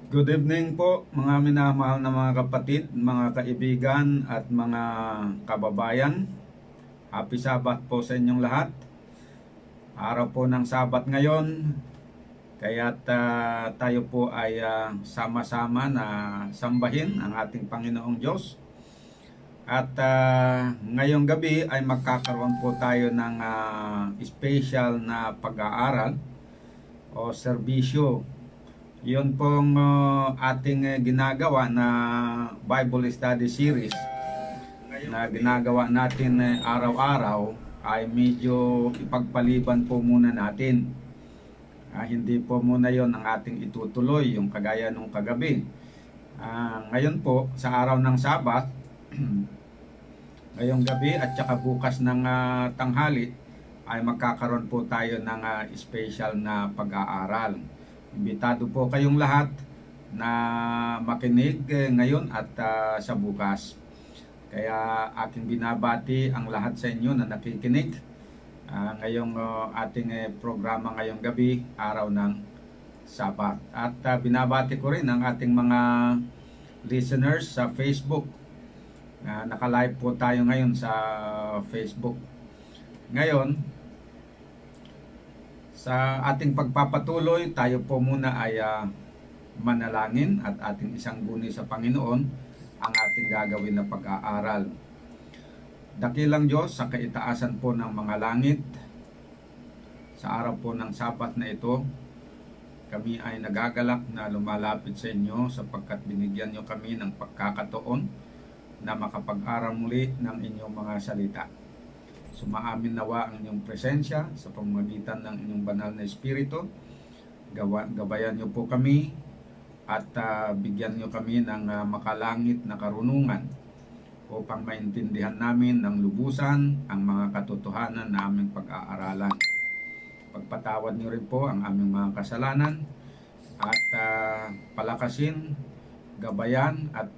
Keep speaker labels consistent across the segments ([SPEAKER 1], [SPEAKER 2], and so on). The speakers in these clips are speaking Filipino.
[SPEAKER 1] Good evening po mga minamahal na mga kapatid, mga kaibigan at mga kababayan. Happy Sabat po sa inyong lahat. Araw po ng Sabat ngayon, kaya't tayo po ay sama-sama na sambahin ang ating Panginoong Diyos. At ngayong gabi ay magkakaroon po tayo ng special na pag-aaral o serbisyo. Yun pong ating ginagawa na Bible Study Series na ginagawa natin araw-araw ay medyo ipagpaliban po muna natin. Hindi po muna yon ang ating itutuloy, yung kagaya nung kagabi. Ngayon po, sa araw ng Sabat, ngayong gabi at saka bukas ng tanghali, ay magkakaroon po tayo ng special na pag-aaral. Imbitado po kayong lahat na makinig ngayon at sa bukas. Kaya aking binabati ang lahat sa inyo na nakikinig ngayong ating programa ngayong gabi, araw ng Sabat. At binabati ko rin ang ating mga listeners sa Facebook. Naka-live po tayo ngayon sa Facebook. Ngayon, sa ating pagpapatuloy, tayo po muna ay manalangin at ating isang guni sa Panginoon ang ating gagawin na pag-aaral. Dakilang Diyos sa kaitaasan po ng mga langit, sa araw po ng Sabat na ito, kami ay nagagalak na lumalapit sa inyo sapagkat binigyan nyo kami ng pagkakataon na makapag-aral muli ng inyong mga salita. Sumaamin nawa ang inyong presensya sa pamamagitan ng inyong banal na Espiritu. Gabayan niyo po kami at bigyan niyo kami ng makalangit na karunungan upang maintindihan namin ng lubusan ang mga katotohanan na aming pag-aaralan. Pagpatawad niyo rin po ang aming mga kasalanan at palakasin, gabayan at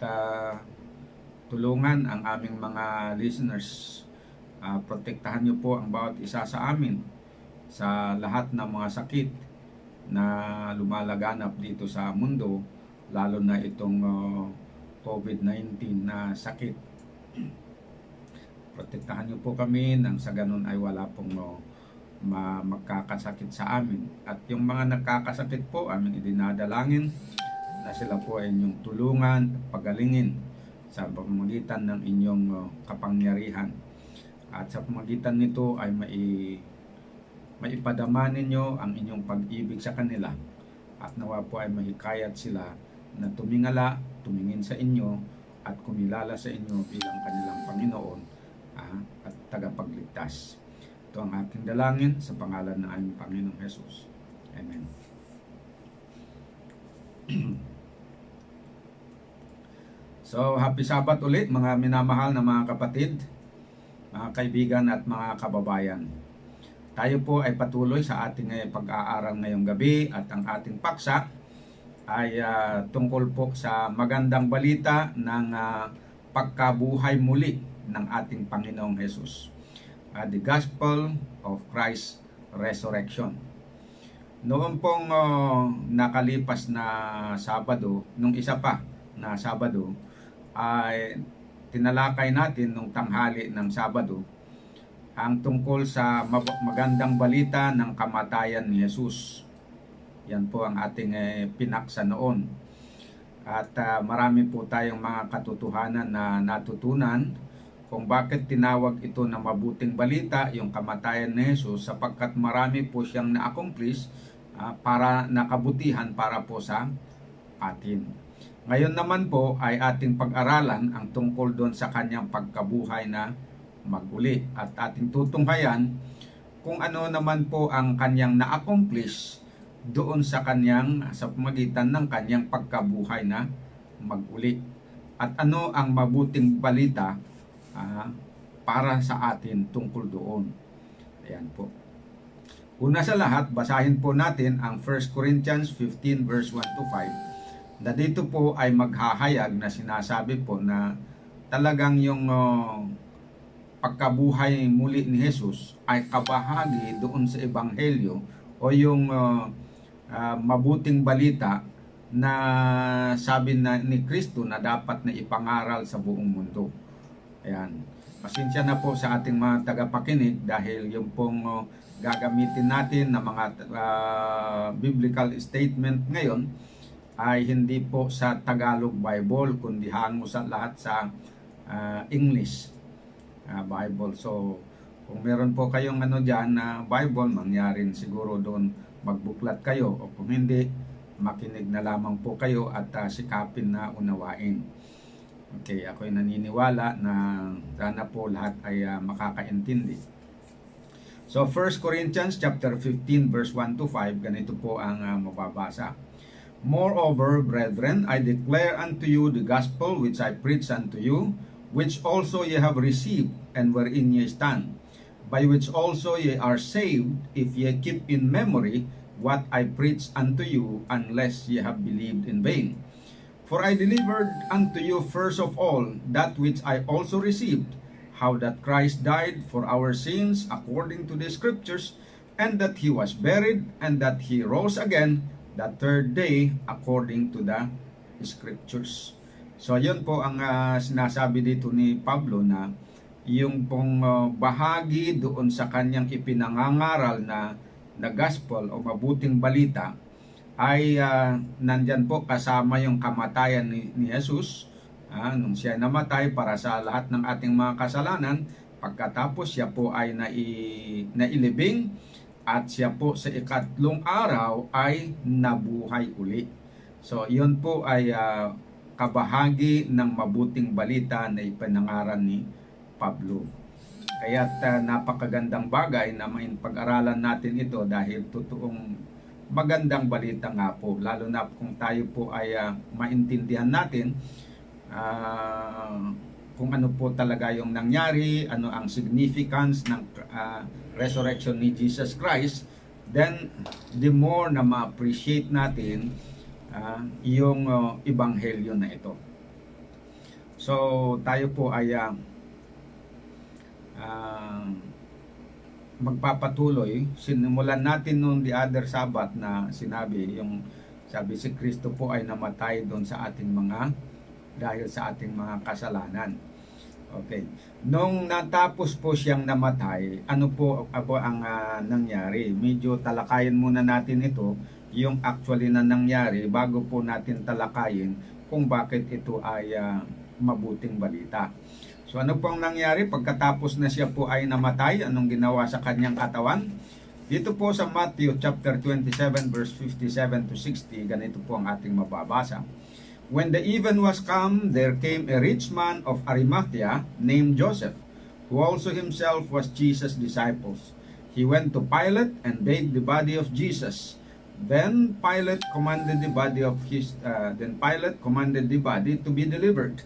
[SPEAKER 1] tulungan ang aming mga listeners. Protektahan niyo po ang bawat isa sa amin sa lahat ng mga sakit na lumalaganap dito sa mundo, lalo na itong COVID-19 na sakit. Protektahan niyo po kami nang sa ganun ay wala pong magkakasakit sa amin. At yung mga nagkakasakit po, aming idinadalangin na sila po ay inyong tulungan at pagalingin sa pamamagitan ng inyong kapangyarihan. At sa pamagitan nito ay maipadama ninyo ang inyong pag-ibig sa kanila. At nawa po ay mahikayat sila na tumingin sa inyo at kumilala sa inyo bilang kanilang Panginoon at tagapagligtas. Ito ang aking dalangin sa pangalan ng aming Panginoong Jesus. Amen. So, happy Sabat ulit mga minamahal na mga kapatid, mga kaibigan at mga kababayan. Tayo po ay patuloy sa ating pag-aaral ngayong gabi at ang ating paksa ay tungkol po sa magandang balita ng pagkabuhay muli ng ating Panginoong Jesus. The Gospel of Christ's Resurrection. Noong pong nakalipas na Sabado, nung isa pa na Sabado, ay tinalakay natin nung tanghali ng Sabado ang tungkol sa magandang balita ng kamatayan ni Jesus. Yan po ang ating pinaksa noon. At marami po tayong mga katotohanan na natutunan kung bakit tinawag ito na mabuting balita, yung kamatayan ni Jesus, sapagkat marami po siyang na-accomplish para nakabutihan para po sa atin. Ngayon naman po ay ating pag-aralan ang tungkol doon sa kanyang pagkabuhay na maguli at ating tutunghayan kung ano naman po ang kanyang na-accomplish doon sa pamagitan ng kanyang pagkabuhay na maguli at ano ang mabuting balita para sa atin tungkol doon. Ayan po. Una sa lahat, basahin po natin ang 1 Corinthians 15 verse 1 to 5 na dito po ay maghahayag na sinasabi po na talagang yung pagkabuhay muli ni Jesus ay kabahagi doon sa Ebanghelyo o yung mabuting balita na sabi na ni Kristo na dapat na ipangaral sa buong mundo. Ayan. Pasensya na po sa ating mga tagapakinig dahil yung pong gagamitin natin na mga biblical statement ngayon ay hindi po sa Tagalog Bible kundi hango sa lahat sa English Bible. So kung meron po kayong dyan na Bible, mangyarin siguro doon magbuklat kayo, o kung hindi, makinig na lamang po kayo at sikapin na unawain. Okay, ako'y naniniwala na sana po lahat ay makakaintindi. So 1 Corinthians chapter 15 verse 1 to 5, ganito po ang mababasa. Moreover, brethren, I declare unto you the gospel which I preach unto you, which also ye have received, and wherein ye stand, by which also ye are saved, if ye keep in memory what I preached unto you, unless ye have believed in vain. For I delivered unto you first of all that which I also received, how that Christ died for our sins according to the Scriptures, and that he was buried, and that he rose again the third day according to the Scriptures. So yun po ang sinasabi dito ni Pablo na yung pong bahagi doon sa kanyang ipinangangaral na gospel o mabuting balita ay nandyan po kasama yung kamatayan ni Jesus nung siya namatay para sa lahat ng ating mga kasalanan. Pagkatapos siya po ay nailibing at siya po sa ikatlong araw ay nabuhay uli. So yun po ay kabahagi ng mabuting balita na ipinangaral ni Pablo. Kaya't napakagandang bagay na pag-aralan natin ito dahil totoong magandang balita nga po. Lalo na kung tayo po ay maintindihan natin kung ano po talaga yung nangyari, ano ang significance ng resurrection ni Jesus Christ, then the more na ma-appreciate natin yung ebanghelyo na ito. So tayo po ay magpapatuloy. Sinimulan natin noong the other Sabbath na sabi si Kristo po ay namatay doon sa ating dahil sa ating mga kasalanan. Okay. Nung natapos po siyang namatay, ano po ang nangyari? Medyo talakayin muna natin ito, yung actually na nangyari bago po natin talakayin kung bakit ito ay mabuting balita. So ano pong nangyari pagkatapos na siya po ay namatay? Anong ginawa sa kanyang katawan? Dito po sa Matthew chapter 27 verse 57 to 60, ganito po ang ating mababasa. When the even was come, there came a rich man of Arimathea named Joseph, who also himself was Jesus' disciples. He went to Pilate and begged the body of Jesus. Then Pilate commanded the body to be delivered.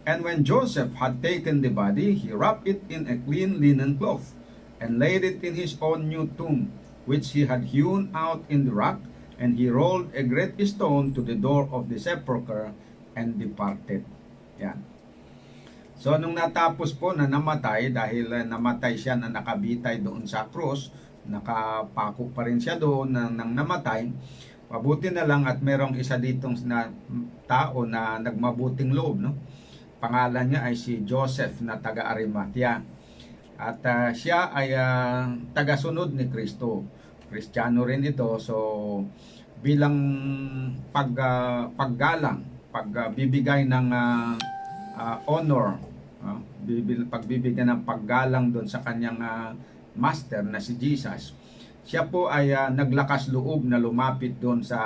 [SPEAKER 1] And when Joseph had taken the body, he wrapped it in a clean linen cloth, and laid it in his own new tomb, which he had hewn out in the rock, and he rolled a great stone to the door of the sepulchre, and departed. Yan. So nung natapos po na namatay, dahil namatay siya na nakabitay doon sa krus, nakapako pa rin siya doon nang namatay, mabuti na lang at merong isa ditong tao na nagmabuting loob, no? Pangalan niya ay si Joseph na taga Arimathea. At siya ay tagasunod ni Kristo. Kristiyano rin ito. So bilang paggalang, pagbibigay ng honor, pagbibigay ng paggalang doon sa kanyang master na si Jesus, siya po ay naglakas loob na lumapit doon sa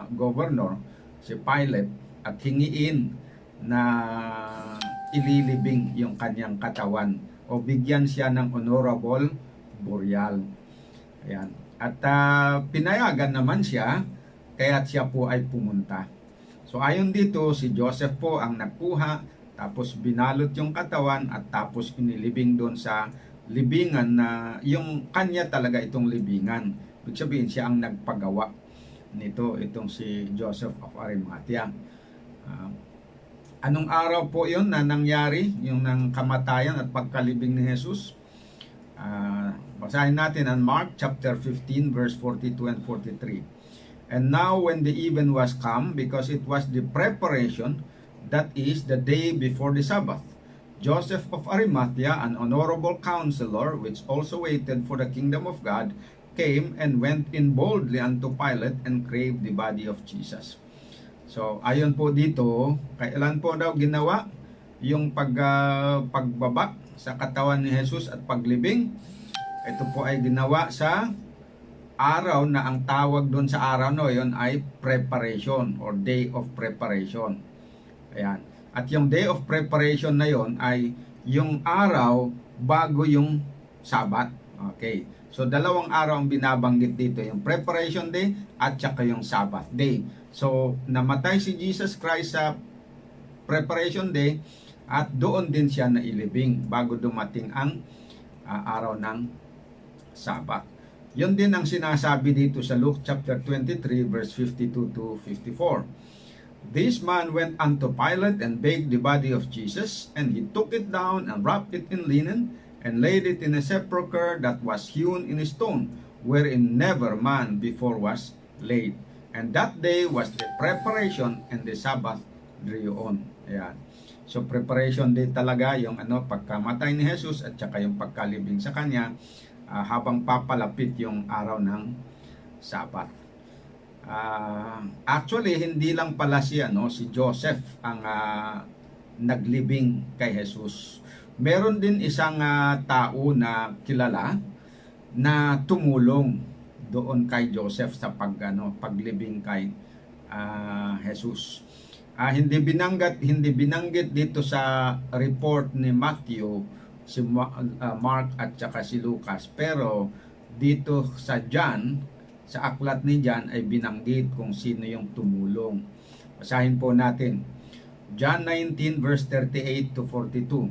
[SPEAKER 1] governor si Pilate at hingiin na ililibing yung kanyang katawan o bigyan siya ng honorable burial. Ayan. At pinayagan naman siya, kaya't siya po ay pumunta. So ayon dito, si Joseph po ang nagkuha, tapos binalot yung katawan at tapos inilibing doon sa libingan na yung kanya talaga itong libingan. Ibig sabihin siya ang nagpagawa nito, itong si Joseph of Arimathea. Anong araw po yun na nangyari, yung ng kamatayan at pagkalibing ni Jesus? Basahin natin ang Mark chapter 15 verse 42 and 43. And now when the even was come, because it was the preparation, that is the day before the Sabbath, Joseph of Arimathea, an honorable counselor, which also waited for the kingdom of God, came and went in boldly unto Pilate and craved the body of Jesus. So, ayon po dito, kailan po daw ginawa yung pagbaba sa katawan ni Jesus at paglibing? Ito po ay ginawa sa araw na ang tawag doon sa araw no yon ay preparation or day of preparation. Ayan. At yung day of preparation na yon ay yung araw bago yung Sabat. Okay. So dalawang araw ang binabanggit dito, yung preparation day at saka yung Sabbath day. So namatay si Jesus Christ sa preparation day at doon din siya nailibing bago dumating ang araw ng Sabat. Yun din ang sinasabi dito sa Luke chapter 23 verse 52 to 54. This man went unto Pilate and begged the body of Jesus, and he took it down and wrapped it in linen, and laid it in a sepulchre that was hewn in a stone, wherein never man before was laid. And that day was the preparation, and the Sabbath drew on. Ayan. So preparation day talaga yung pagkamatay ni Jesus at saka yung pagkalibing sa kanya habang papalapit yung araw ng Sabat. Actually, hindi lang pala si Joseph ang naglibing kay Jesus. Meron din isang tao na kilala na tumulong doon kay Joseph sa paglibing kay Jesus. Hindi binanggit dito sa report ni Matthew si Mark at saka si Lucas, pero dito sa John, sa aklat ni John ay binanggit kung sino yung tumulong. Basahin po natin. John 19 verse 38 to 42.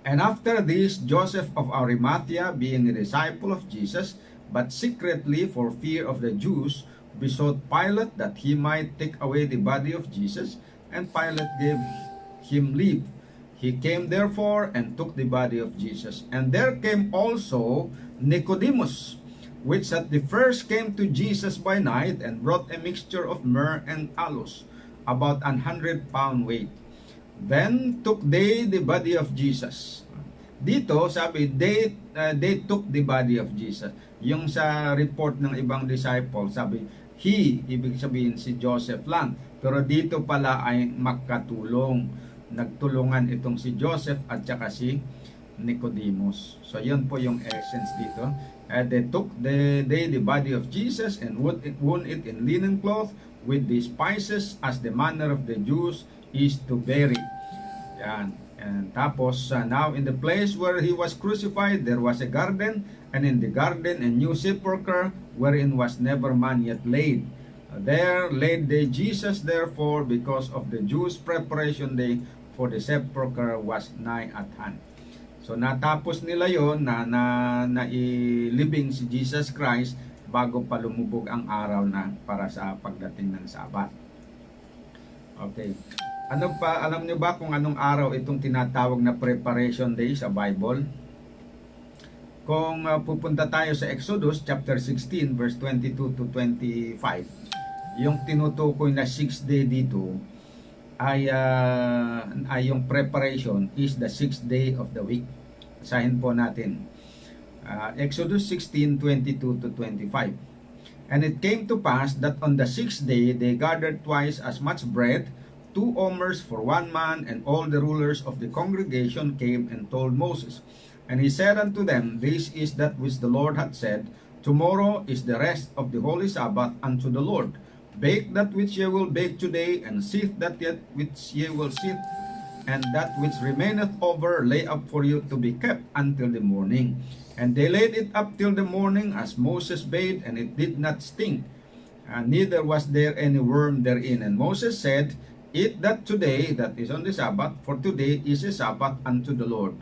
[SPEAKER 1] And after this, Joseph of Arimathea, being a disciple of Jesus, but secretly for fear of the Jews, besought Pilate that he might take away the body of Jesus, and Pilate gave him leave. He came therefore and took the body of Jesus. And there came also Nicodemus, which at the first came to Jesus by night, and brought a mixture of myrrh and aloes, about 100 pound weight. Then took they the body of Jesus. Dito sabi, they took the body of Jesus. Yung sa report ng ibang disciple, sabi, he, ibig sabihin si Joseph lang. Pero dito pala ay magkatulong. Nagtulungan itong si Joseph at saka si Nicodemus. So yun po yung essence dito. They took the body of Jesus and wound it in linen cloth with the spices, as the manner of the Jews is to bury. Yan. And tapos, now in the place where he was crucified, there was a garden, and in the garden a new sepulchre, wherein was never man yet laid. There laid they Jesus, therefore, because of the Jews' preparation day, for the sepulchre was nigh at hand. So natapos nila yon na ilibing si Jesus Christ bago pa lumubog ang araw na para sa pagdating ng Sabat. Okay. Alam niyo ba kung anong araw itong tinatawag na preparation day sa Bible? Kung pupunta tayo sa Exodus chapter 16 verse 22 to 25, yung tinutukoy na 6th day dito ay yung preparation is the 6th day of the week. Basahin po natin. Exodus 16:22 to 25. And it came to pass that on the 6th day they gathered twice as much bread, 2 omers for 1 man, and all the rulers of the congregation came and told Moses. And he said unto them, This is that which the Lord hath said, Tomorrow is the rest of the holy Sabbath unto the Lord. Bake that which ye will bake today, and sift that yet which ye will sift, and that which remaineth over lay up for you to be kept until the morning. And they laid it up till the morning, as Moses bade, and it did not stink, neither was there any worm therein. And Moses said, Eat that today, that is on the Sabbath, for today is a Sabbath unto the Lord.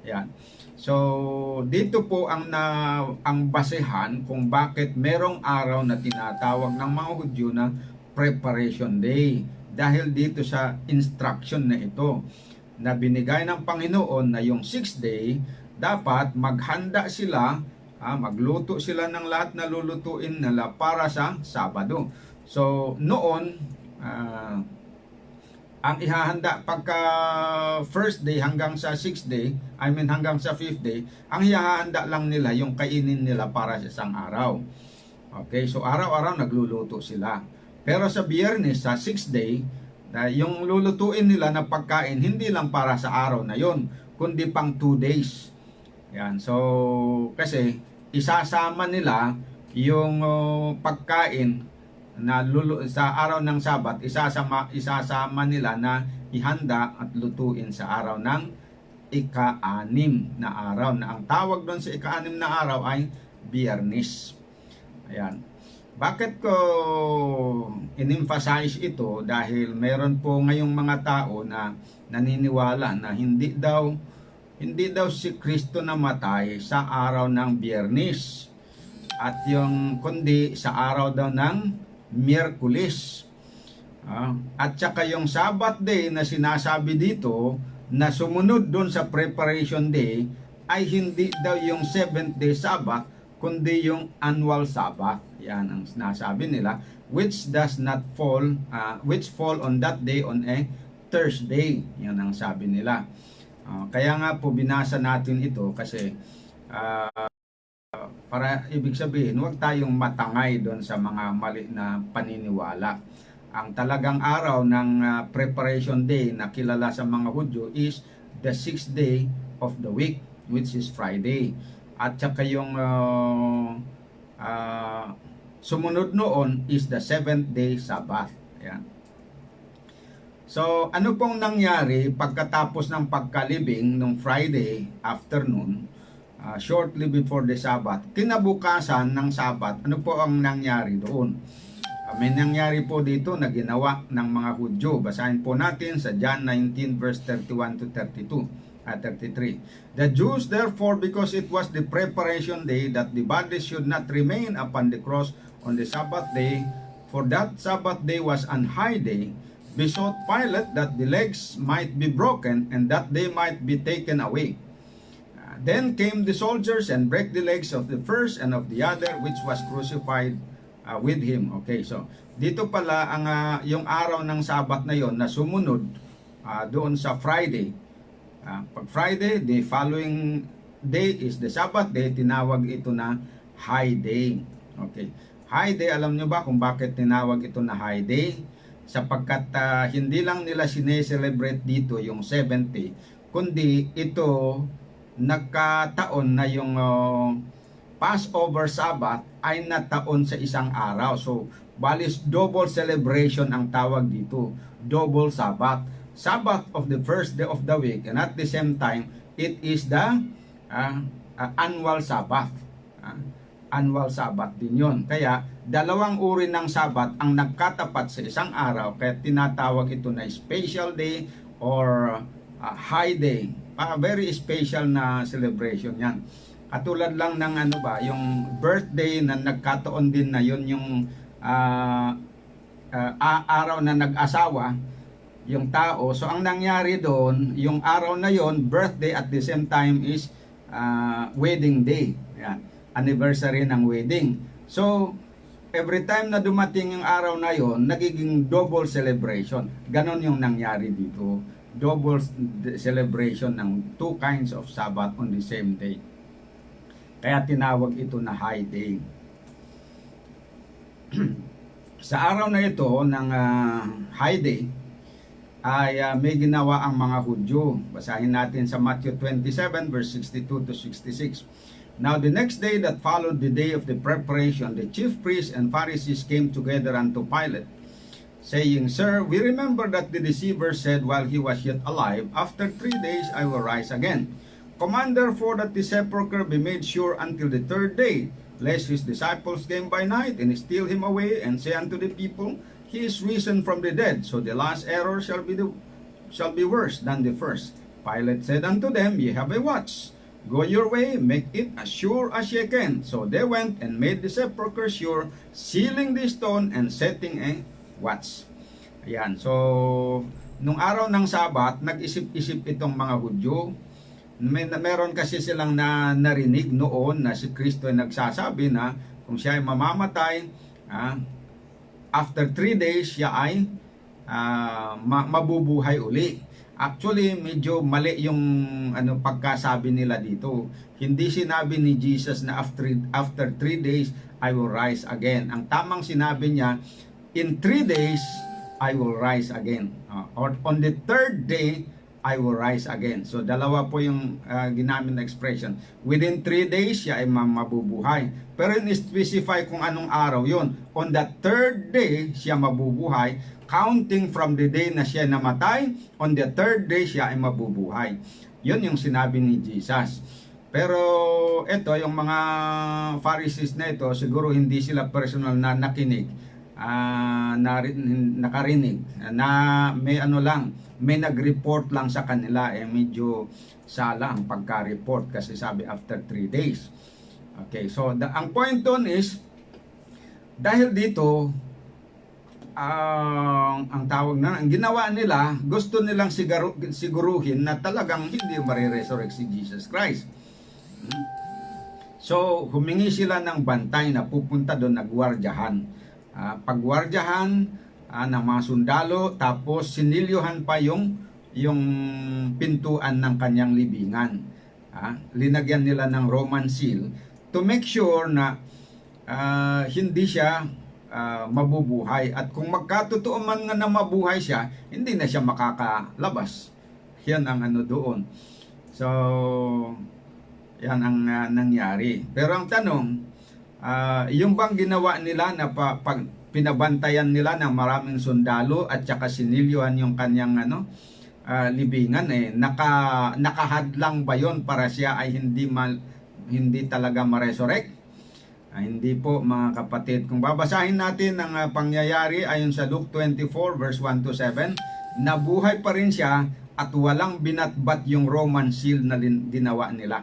[SPEAKER 1] Yan. So, dito po ang basehan kung bakit merong araw na tinatawag ng mga Hudyo na Preparation Day. Dahil dito sa instruction na ito na binigay ng Panginoon na yung 6th day, dapat maghanda sila, magluto sila ng lahat na lulutuin nila para sa Sabado. So, noon, ang ihahanda pagka first day hanggang sa 6th day, hanggang sa 5th day, ang ihahanda lang nila yung kainin nila para sa isang araw. Okay, so araw-araw nagluluto sila. Pero sa Biyernes, sa 6th day, yung lulutuin nila na pagkain, hindi lang para sa araw na yon, kundi pang 2 days. Yan, so kasi isasama nila yung pagkain na sa araw ng Sabat, isasama nila na ihanda at lutuin sa araw ng ika-6 na araw, na ang tawag doon sa ika-6 na araw ay Biyernes. Ayan. Bakit ko in-emphasize ito? Dahil meron po ngayong mga tao na naniniwala na hindi daw si Kristo namatay sa araw ng Biyernes, at yung kundi sa araw daw ng Miyerkules. At saka yung Sabbath day na sinasabi dito na sumunod doon sa Preparation Day ay hindi daw yung 7th day Sabbath, kundi yung annual Sabbath. Yan ang sinasabi nila, which does not fall, which fall on that day on a Thursday. Yan ang sabi nila. Kaya nga po binasa natin ito kasi para ibig sabihin, huwag tayong matangay doon sa mga mali na paniniwala. Ang talagang araw ng Preparation Day na kilala sa mga Hudyo is the 6th day of the week, which is Friday. At saka yung sumunod noon is the 7th day Sabbath. Ayan. So, ano pong nangyari pagkatapos ng pagkalibing nung Friday afternoon, shortly before the Sabbath, kinabukasan ng Sabbath, ano po ang nangyari doon? May nangyari po dito na ginawa ng mga Hudyo. Basahin po natin sa John 19 verse 31 to 33. The Jews therefore, because it was the preparation day, that the body should not remain upon the cross on the Sabbath day, for that Sabbath day was an high day, besought Pilate that the legs might be broken and that they might be taken away. Then came the soldiers and break the legs of the first and of the other which was crucified with him. Okay, so dito pala ang yung araw ng Sabat na yon na sumunod doon sa Friday. Pag Friday, the following day is the Sabbath day, tinawag ito na high day. Okay, high day, alam nyo ba kung bakit tinawag ito na high day? Sapagkat hindi lang nila sineselebrate dito yung 70, kundi ito nagkataon na yung Passover Sabbath ay nataon sa isang araw. So, balis double celebration ang tawag dito. Double Sabbath. Sabbath of the first day of the week, and at the same time, it is the annual Sabbath. Annual Sabbath din yun. Kaya, dalawang uri ng Sabbath ang nagkatapat sa isang araw, kaya tinatawag ito na special day or high day. Very special na celebration yan. Katulad lang ng yung birthday na nagkataon din na yun yung araw na nag-asawa yung tao. So ang nangyari doon, yung araw na yon, birthday, at the same time is wedding day. Yan. Anniversary ng wedding. So every time na dumating yung araw na yon, nagiging double celebration. Ganon yung nangyari dito. Double celebration ng two kinds of Sabbath on the same day. Kaya tinawag ito na high day. Sa araw na ito ng high day ay may ginawa ang mga Hudyo. Basahin natin sa Matthew 27 verse 62 to 66. Now the next day that followed the day of the preparation, the chief priests and Pharisees came together unto Pilate, saying, Sir, we remember that the deceiver said while he was yet alive, After 3 days I will rise again. Command therefore that the sepulchre be made sure until the 3rd day, lest his disciples came by night and steal him away, and say unto the people, He is risen from the dead. So the last error shall be worse than the first. Pilate said unto them, Ye have a watch. Go your way, make it as sure as ye can. So they went and made the sepulchre sure, sealing the stone and setting a watch. Ayan, so nung araw ng Sabat, nag-isip-isip itong mga Hudyo. Meron kasi silang narinig noon na si Kristo ay nagsasabi na kung siya ay mamamatay, after 3 days siya ay mabubuhay uli. Actually, medyo mali yung pagkasabi nila dito. Hindi sinabi ni Jesus na after 3 days I will rise again. Ang tamang sinabi niya, in 3 days I will rise again. Or on the 3rd day I will rise again. So dalawa po yung ginamit na expression. Within 3 days siya ay mabubuhay. Pero in-specify kung anong araw yon. On the 3rd day siya mabubuhay. Counting from the day na siya namatay, on the 3rd day siya ay mabubuhay. Yun yung sinabi ni Jesus. Pero ito, yung mga Pharisees na ito, siguro hindi sila personal na nakinig, nakarinig, na may may nag-report lang sa kanila, medyo sala ang pagka-report kasi sabi after 3 days. Okay, so ang point doon is, dahil dito, ang tawag na, ang ginawa nila, gusto nilang siguruhin na talagang hindi mariresurrect si Jesus Christ. So, humingi sila ng bantay na pupunta doon, nagwardyahan. Pagwardyahan ng mga sundalo, tapos sinilyuhan pa yung pintuan ng kanyang libingan. Linagyan nila ng Roman seal to make sure na hindi siya mabubuhay. At kung magkatotoo man nga na mabuhay siya, hindi na siya makakalabas. Yan ang doon. So, yan ang nangyari. Pero ang tanong, yung bang ginawa nila na pinabantayan nila ng maraming sundalo at saka sinilyuhan yung kanyang libingan, nakahadlang ba yon para siya ay hindi talaga ma-resurrect? Hindi po mga kapatid. Kung babasahin natin ang pangyayari ayon sa Luke 24 verse 1 to 7, nabuhay pa rin siya at walang binatbat yung Roman seal na ginawa nila.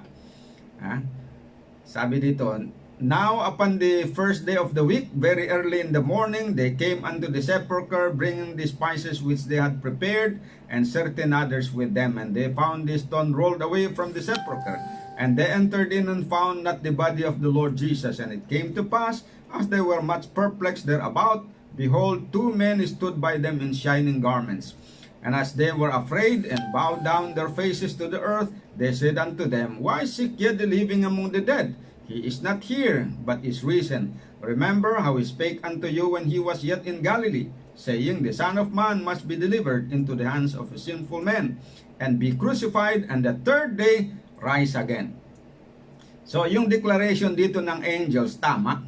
[SPEAKER 1] Sabi dito, Now upon the first day of the week, very early in the morning, they came unto the sepulchre, bringing the spices which they had prepared, and certain others with them. And they found the stone rolled away from the sepulchre. And they entered in and found not the body of the Lord Jesus. And it came to pass, as they were much perplexed thereabout, behold, 2 men stood by them in shining garments. And as they were afraid, and bowed down their faces to the earth, they said unto them, Why seek ye the living among the dead? He is not here, but is risen. Remember how he spake unto you when he was yet in Galilee, saying, The Son of Man must be delivered into the hands of sinful men, and be crucified, and the 3rd day rise again. So yung declaration dito ng angels, tama.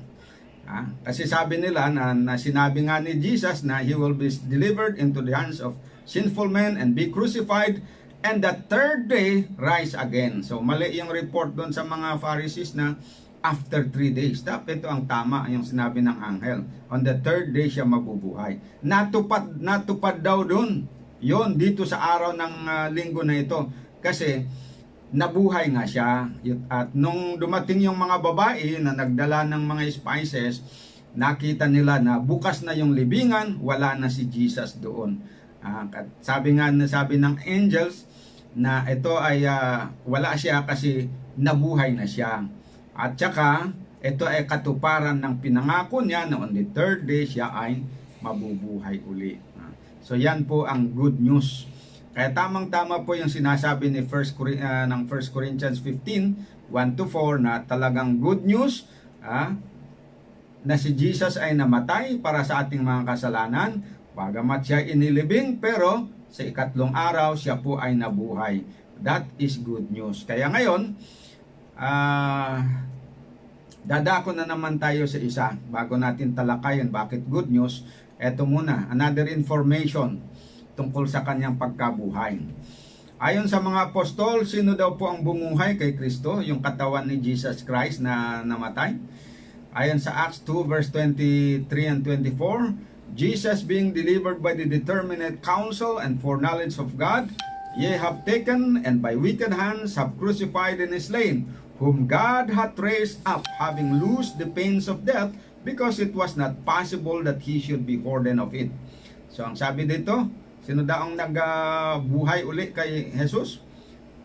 [SPEAKER 1] Kasi sabi nila na sinabi nga ni Jesus na he will be delivered into the hands of sinful men and be crucified, and the 3rd day rise again. So mali yung report doon sa mga Pharisees na after 3 days. Ito ang tama yung sinabi ng anghel. On the 3rd day siya mabubuhay. Natupad daw doon. Yon dito sa araw ng linggo na ito. Kasi nabuhay nga siya. At nung dumating yung mga babae na nagdala ng mga spices, nakita nila na bukas na yung libingan, wala na si Jesus doon. Sabi ng angels na ito ay wala siya kasi nabuhay na siya. At saka ito ay katuparan ng pinangako niya na on the 3rd day siya ay mabubuhay uli. So yan po ang good news. Kaya tamang-tama po yung sinasabi ni 1 Corinthians 15, 1 to 4 na talagang good news na si Jesus ay namatay para sa ating mga kasalanan, bagamat siya inilibing, pero sa ikatlong araw siya po ay nabuhay. That is good news. Kaya ngayon, Dadako na naman tayo sa isa bago natin talakayin bakit good news. Eto muna, another information tungkol sa kanyang pagkabuhay. Ayon sa mga apostol, sino daw po ang bumuhay kay Kristo, yung katawan ni Jesus Christ na namatay? Ayon sa Acts 2 verse 23 and 24, Jesus being delivered by the determinate counsel and foreknowledge of God, ye have taken and by wicked hands have crucified and slain, whom God hath raised up, having loosed the pains of death, because it was not possible that he should be ordained of it. So ang sabi dito, sino daw ang nagbuhay uli kay Jesus?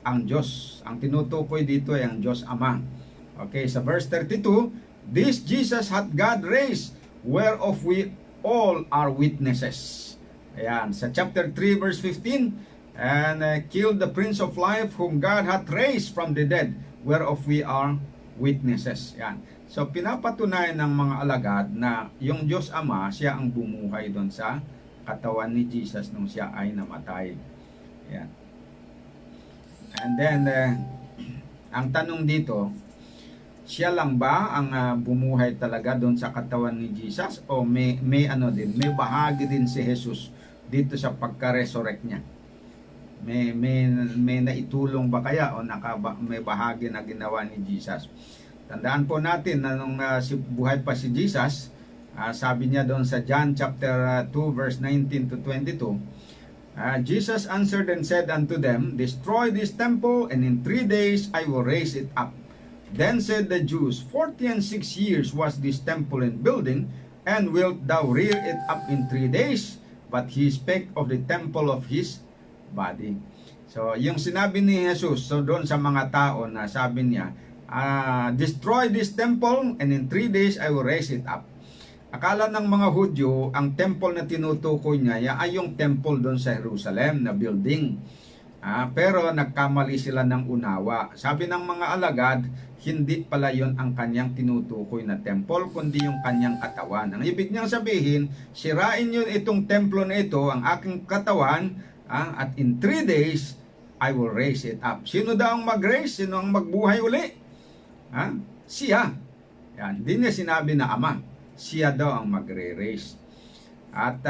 [SPEAKER 1] Ang Diyos. Ang tinutukoy dito ay ang Diyos Ama. Okay, sa verse 32, this Jesus hath God raised, whereof we all are witnesses. Ayan, sa chapter 3 verse 15, and killed the Prince of Life, whom God hath raised from the dead, whereof we are witnesses. Yan. So pinapatunayan ng mga alagad na yung Diyos Ama, siya ang bumuhay doon sa katawan ni Jesus nung siya ay namatay. Yan. And then ang tanong dito, siya lang ba ang bumuhay talaga doon sa katawan ni Jesus, o may bahagi din si Jesus dito sa pagka-resurrect niya? May naitulong ba kaya o may bahagi na ginawa ni Jesus? Tandaan po natin na nung buhay pa si Jesus, sabi niya doon sa John chapter 2 verse 19 to 22, Jesus answered and said unto them, destroy this temple, and in 3 days I will raise it up. Then said the Jews, 46 years was this temple in building, and wilt thou rear it up in 3 days? But he spake of the temple of his body. So, yung sinabi ni Jesus, so doon sa mga tao na sabi niya, destroy this temple, and in 3 days I will raise it up. Akala ng mga Hudyo, ang temple na tinutukoy niya ay yung temple doon sa Jerusalem na building. Pero nagkamali sila ng unawa. Sabi ng mga alagad, hindi pala yon ang kanyang tinutukoy na temple, kundi yung kanyang katawan. Ang ibig niyang sabihin, sirain nyo itong templo na ito, ang aking katawan, at in 3 days, I will raise it up. Sino daw ang mag-raise? Sino ang magbuhay uli? Siya. Yan. Hindi niya sinabi na Ama. Siya daw ang magre-raise. At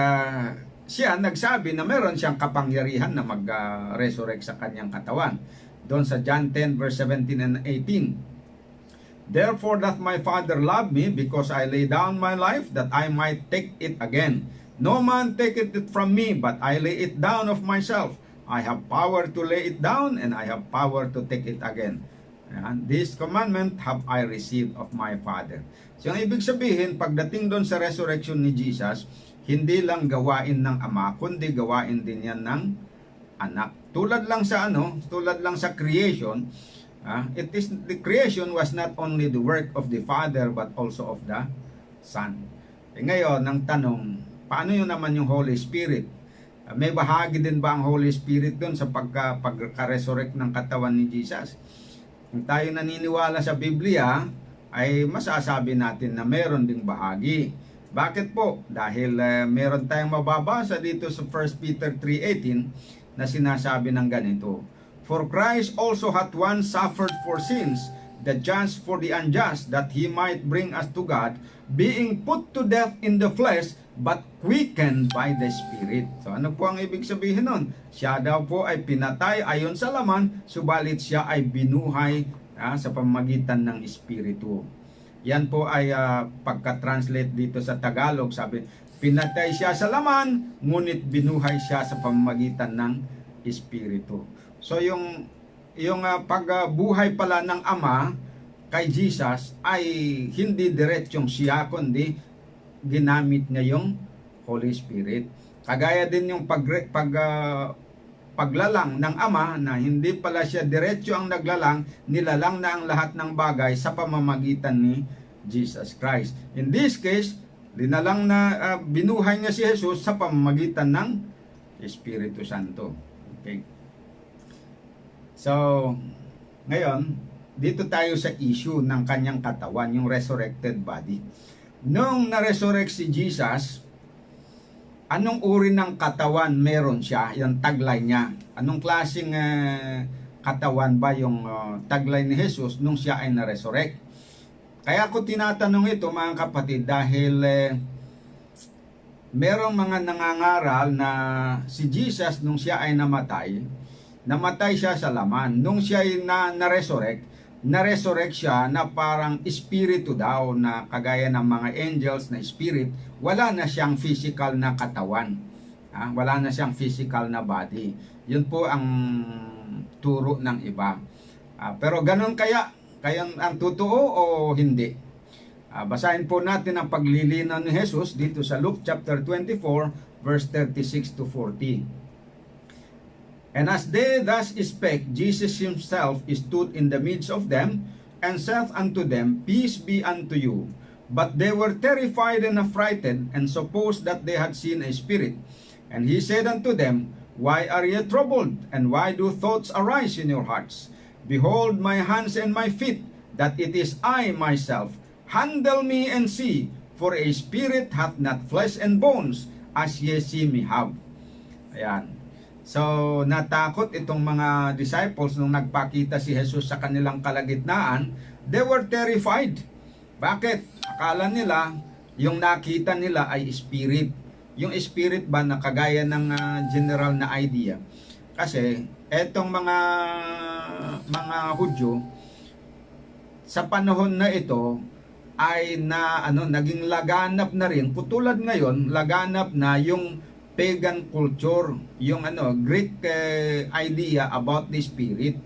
[SPEAKER 1] siya nagsabi na meron siyang kapangyarihan na mag-resurrect sa kanyang katawan. Doon sa John 10 verse 17 and 18. Therefore doth my Father love me, because I lay down my life, that I might take it again. No man taketh it from me, but I lay it down of myself. I have power to lay it down, and I have power to take it again. And this commandment have I received of my Father. So ang ibig sabihin, pagdating doon sa resurrection ni Jesus, hindi lang gawain ng Ama, kundi gawain din yan ng anak. Tulad lang sa creation, the creation was not only the work of the Father, but also of the Son. Ngayon, ang tanong, paano yun naman yung Holy Spirit? May bahagi din ba ang Holy Spirit doon sa pagka-resurrect ng katawan ni Jesus? Kung tayo naniniwala sa Biblia, ay masasabi natin na meron ding bahagi. Bakit po? Dahil meron tayong mababasa dito sa 1 Peter 3:18 na sinasabi ng ganito, for Christ also hath once suffered for sins, the just for the unjust, that he might bring us to God, being put to death in the flesh, but quickened by the Spirit. So ano po ang ibig sabihin nun? Siya daw po ay pinatay ayon sa laman, subalit siya ay binuhay sa pamamagitan ng Espiritu. Yan po ay pagka-translate dito sa Tagalog, sabi, pinatay siya sa laman, ngunit binuhay siya sa pamamagitan ng Espiritu. So yung pagbuhay pala ng Ama kay Jesus ay hindi diretsong siya, kundi ginamit niya yung Holy Spirit. Kagaya din yung paglalang ng Ama, na hindi pala siya diretso ang naglalang, nilalang na ang lahat ng bagay sa pamamagitan ni Jesus Christ. In this case, dinalang na binuhay niya si Jesus sa pamamagitan ng Espiritu Santo. Okay. So, ngayon, dito tayo sa issue ng kanyang katawan, yung resurrected body. Nung na-resurrect si Jesus, anong uri ng katawan meron siya? Yung tagline niya. Anong klaseng katawan ba yung tagline ni Jesus nung siya ay na-resurrect. Kaya ako tinatanong ito mga kapatid dahil merong mga nangangaral na si Jesus nung siya ay namatay siya sa laman. Nung siya ay na-resurrect siya na parang espiritu daw na kagaya ng mga angels na spirit, wala na siyang physical na katawan. Wala na siyang physical na body. Yun po ang turo ng iba. Pero ganun kaya ang totoo o hindi? Basahin po natin ang paglilinaw ni Jesus dito sa Luke chapter 24 verse 36 to 40. And as they thus spake, Jesus himself stood in the midst of them, and saith unto them, Peace be unto you. But they were terrified and affrighted, and supposed that they had seen a spirit. And he said unto them, Why are ye troubled? And why do thoughts arise in your hearts? Behold my hands and my feet, that it is I myself. Handle me and see, for a spirit hath not flesh and bones, as ye see me have. Ayan. So, natakot itong mga disciples nung nagpakita si Jesus sa kanilang kalagitnaan. They were terrified. Bakit? Akala nila, yung nakita nila ay spirit. Yung spirit ba na kagaya ng general na idea? Kasi, etong mga Hudyo, sa panahon na ito, ay naging laganap na rin. Putulad ngayon, laganap na yung pagan culture, yung Greek idea about the spirit,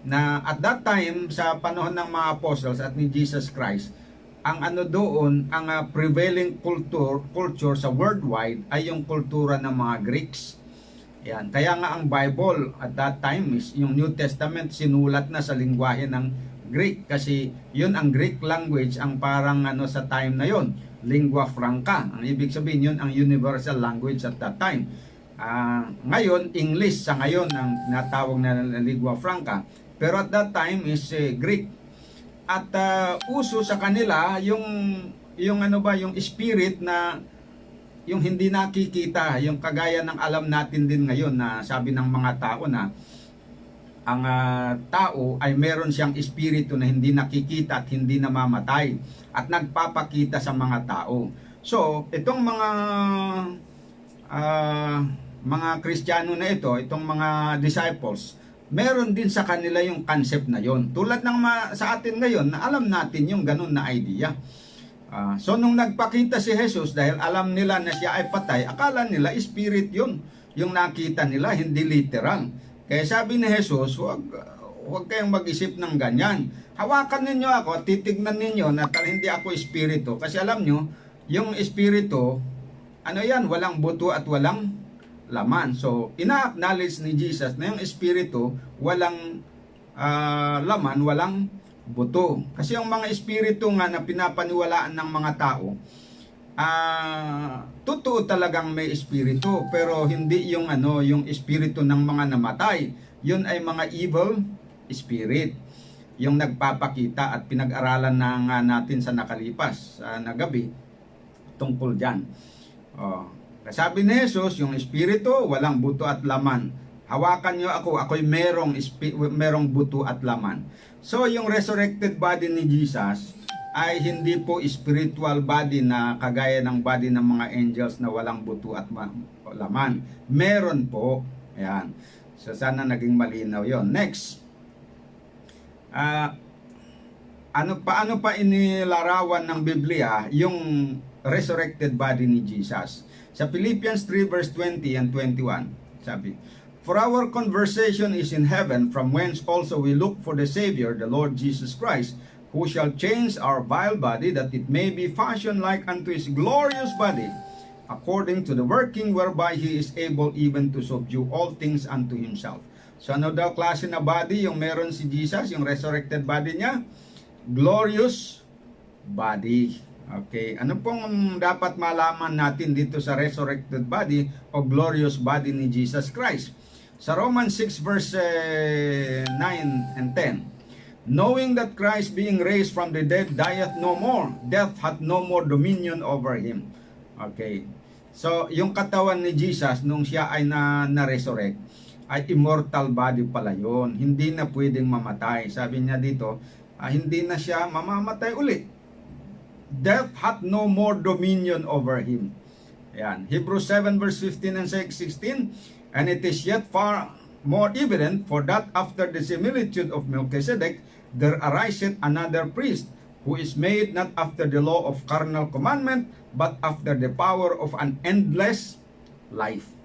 [SPEAKER 1] na at that time sa panahon ng mga apostles at ni Jesus Christ, ang ang prevailing culture sa worldwide ay yung kultura ng mga Greeks. Yan. Kaya nga ang Bible at that time is yung New Testament sinulat na sa lingwahe ng Greek, kasi yun ang Greek language ang parang sa time na yon, lingua franca. Ang ibig sabihin yun ang universal language at that time. Ngayon, English sa ngayon ang natawag na lingua franca. Pero at that time is Greek. At uso sa kanila yung yung spirit na yung hindi nakikita, yung kagaya ng alam natin din ngayon na sabi ng mga tao na ang tao ay meron siyang espiritu na hindi nakikita at hindi namamatay at nagpapakita sa mga tao. So, itong mga Kristiyano na itong mga disciples, meron din sa kanila yung concept na yon. Tulad ng sa atin ngayon na alam natin yung ganun na idea. So, nung nagpakita si Jesus, dahil alam nila na siya ay patay, akala nila spirit yun. Yung nakita nila, hindi literal. Kaya sabi ni Jesus, huwag kayong mag-isip ng ganyan. Hawakan ninyo ako, titignan ninyo na hindi ako espiritu. Kasi alam nyo, yung espiritu, walang buto at walang laman. So, ina-acknowledge ni Jesus na yung espiritu, walang laman, walang buto. Kasi yung mga espiritu nga na pinapaniwalaan ng mga tao, totoo talagang may espiritu, pero hindi yung yung espiritu ng mga namatay. Yun ay mga evil spirit yung nagpapakita, at pinag-aralan na nga natin sa nakalipas na gabi tungkol diyan. Sabi ni Jesus, yung espiritu walang buto at laman. Hawakan niyo ako, ako'y merong buto at laman. So yung resurrected body ni Jesus ay hindi po spiritual body na kagaya ng body ng mga angels na walang buto at laman. Meron po. Ayan. So sana naging malinaw yon. Next. Paano pa inilarawan ng Biblia yung resurrected body ni Jesus? Sa Philippians 3 verse 20 and 21, sabi, For our conversation is in heaven, from whence also we look for the Savior, the Lord Jesus Christ, who shall change our vile body, that it may be fashioned like unto his glorious body, according to the working whereby he is able even to subdue all things unto himself. So ano daw klase na body yung meron si Jesus, yung resurrected body niya? Glorious body. Okay, ano pong dapat malaman natin dito sa resurrected body o glorious body ni Jesus Christ? Sa Romans 6 verse 9 and 10, knowing that Christ being raised from the dead dieth no more, death hath no more dominion over him. Okay. So, yung katawan ni Jesus nung siya ay na-resurrect ay immortal body pala yun. Hindi na pwedeng mamatay. Sabi niya dito, hindi na siya mamamatay ulit. Death hath no more dominion over him. Ayan. Hebrews 7 verse 15 and 16, and it is yet far more evident, for that after the similitude of Melchizedek, there ariseth another priest, who is made not after the law of carnal commandment, but after the power of an endless life.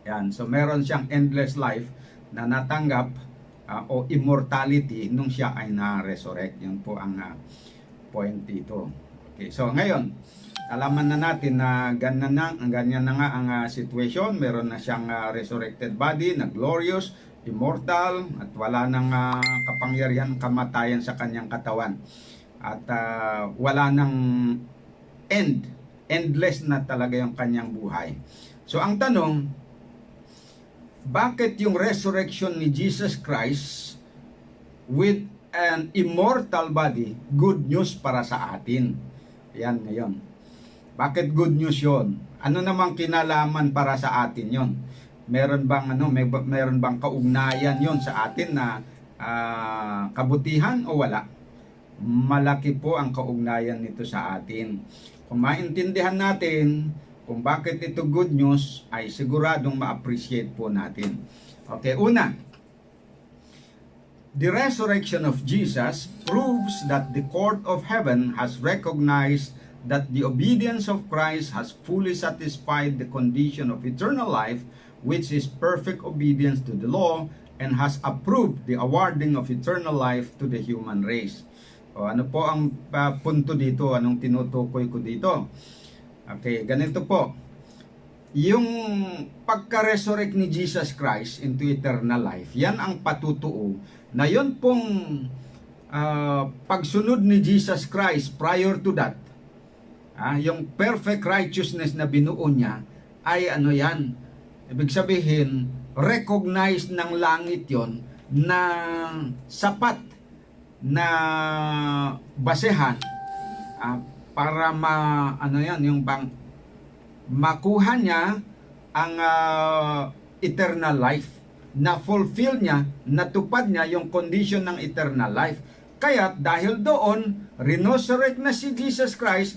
[SPEAKER 1] Yan. So meron siyang endless life na natanggap o immortality nung siya ay na-resurrect. Yun po ang point dito. Okay, so ngayon, alaman na natin na ganyan na nga ang situation. Meron na siyang resurrected body na glorious, immortal, at wala nang kapangyarihan, kamatayan sa kanyang katawan. At wala nang end. Endless na talaga yung kanyang buhay. So ang tanong, bakit yung resurrection ni Jesus Christ with an immortal body good news para sa atin? Yan ngayon. Bakit good news yon? Ano namang kinalaman para sa atin yon? Meron bang meron bang kaugnayan yon sa atin na kabutihan o wala? Malaki po ang kaugnayan nito sa atin. Kung maintindihan natin kung bakit ito good news, ay siguradong ma-appreciate po natin. Okay, una, the resurrection of Jesus proves that the court of heaven has recognized that the obedience of Christ has fully satisfied the condition of eternal life, which is perfect obedience to the law, and has approved the awarding of eternal life to the human race. O, ano po ang punto dito? Anong tinutukoy ko dito? Okay, ganito po. Yung pagka-resurrect ni Jesus Christ into eternal life, yan ang patutuo na yun pong pagsunod ni Jesus Christ prior to that, yung perfect righteousness na binuo niya, ay ano yan? Ibig sabihin, recognize ng langit yon na sapat na basehan para makuha niya ang eternal life, na fulfill niya, natupad niya yung condition ng eternal life. Kaya dahil doon, resurrect na si Jesus Christ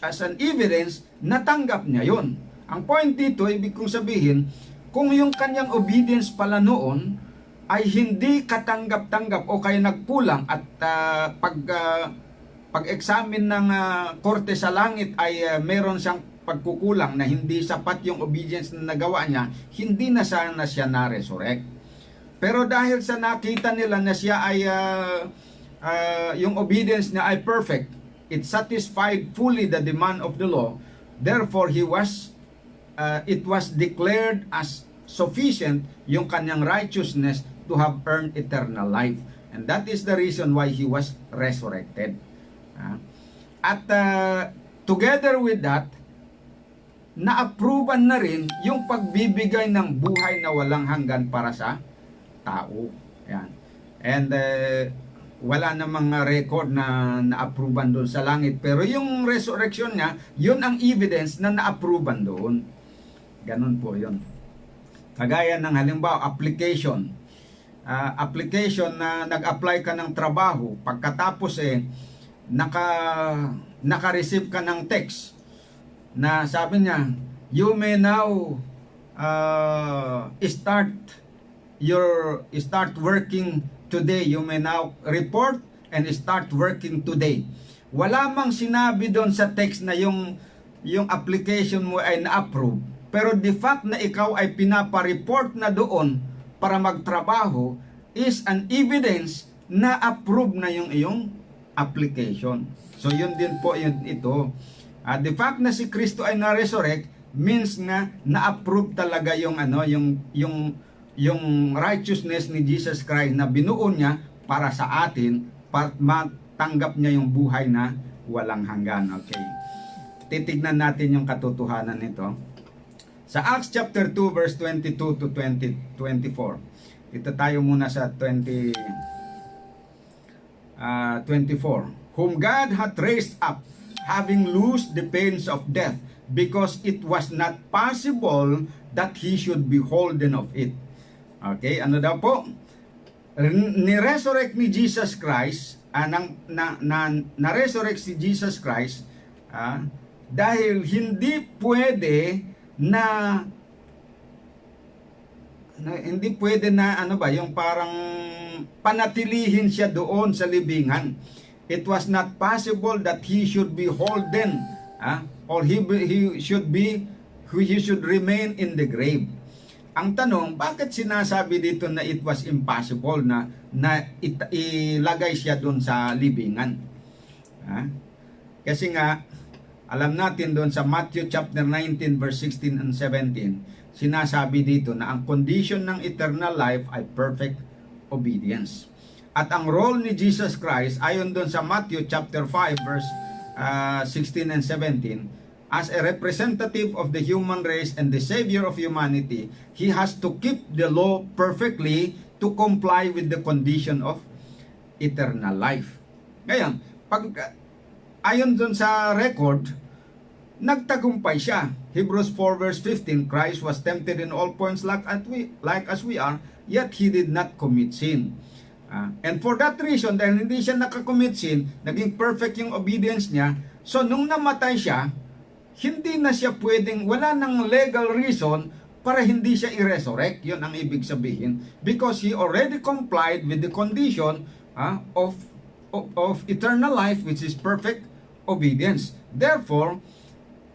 [SPEAKER 1] as an evidence, natanggap niya yon. Ang point dito, ibig kong sabihin, kung yung kanyang obedience pala noon ay hindi katanggap-tanggap o kaya nagkulang at pag-examine ng korte sa langit ay meron siyang pagkukulang na hindi sapat yung obedience na nagawa niya, hindi na sana siya na-resurrect. Pero dahil sa nakita nila na siya ay yung obedience niya ay perfect, it satisfied fully the demand of the law, therefore it was declared as sufficient yung kanyang righteousness to have earned eternal life. And that is the reason why he was resurrected. At together with that, na-approvean na rin yung pagbibigay ng buhay na walang hanggan para sa tao. Yan. And wala namang record na na-approvean doon sa langit. Pero yung resurrection niya, yun ang evidence na na-approvean doon. Ganun po yun. Kagaya ng halimbawa, application. Application na nag-apply ka ng trabaho, pagkatapos naka-receive ka ng text na sabi niya, you may now start working today. You may now report and start working today. Wala mang sinabi doon sa text na yung application mo ay na-approve. Pero the fact na ikaw ay pinapa-report na doon para magtrabaho is an evidence na approve na yung iyong application. So yun din po ito. The fact na si Kristo ay na-resurrect means na na-approve talaga yung righteousness ni Jesus Christ na binuo niya para sa atin, para matanggap niya yung buhay na walang hanggan. Okay. Titignan natin yung katotohanan nito. Sa Acts chapter 2 verse 22 to 24. Ito tayo muna sa 24. Whom God hath raised up, having loosed the pains of death, because it was not possible that he should be holden of it. Okay, ano daw po? Ni-resurrect ni Jesus Christ, na-resurrect si Jesus Christ, dahil hindi pwede na ano ba, yung parang panatilihin siya doon sa libingan. It was not possible that he should be holden, or he should remain in the grave. Ang tanong, bakit sinasabi dito na it was impossible na ilagay siya doon sa libingan? Kasi nga, alam natin doon sa Matthew chapter 19 verse 16 and 17, sinasabi dito na ang condition ng eternal life ay perfect obedience. At ang role ni Jesus Christ, ayon doon sa Matthew chapter 5 verse 16 and 17, as a representative of the human race and the Savior of humanity, He has to keep the law perfectly to comply with the condition of eternal life. Ngayon, ayon dun sa record, nagtagumpay siya. Hebrews 4 verse 15, Christ was tempted in all points like as we are, yet He did not commit sin. And for that reason, dahil hindi siya nakakommit sin, naging perfect yung obedience niya, so nung namatay siya, hindi na siya pwedeng, wala nang legal reason para hindi siya i-resurrect. Yun ang ibig sabihin. Because he already complied with the condition of eternal life, which is perfect obedience. Therefore,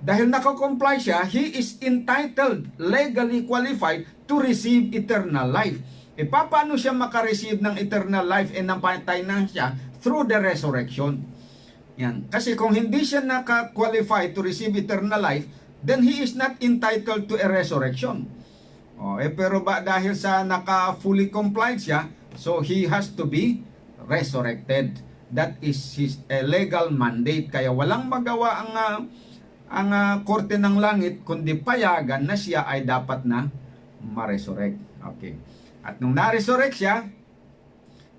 [SPEAKER 1] dahil nakakomply siya, he is entitled, legally qualified to receive eternal life. E paano siya makareceive ng eternal life and namatay na siya? Through the resurrection. Yan. Kasi kung hindi siya naka-qualify to receive eternal life, then he is not entitled to a resurrection. Pero dahil sa naka-fully complied siya, so he has to be resurrected. That is his legal mandate. Kaya walang magawa ang korte ng langit kundi payagan na siya ay dapat na ma-resurrect. Okay. At nung na-resurrect siya,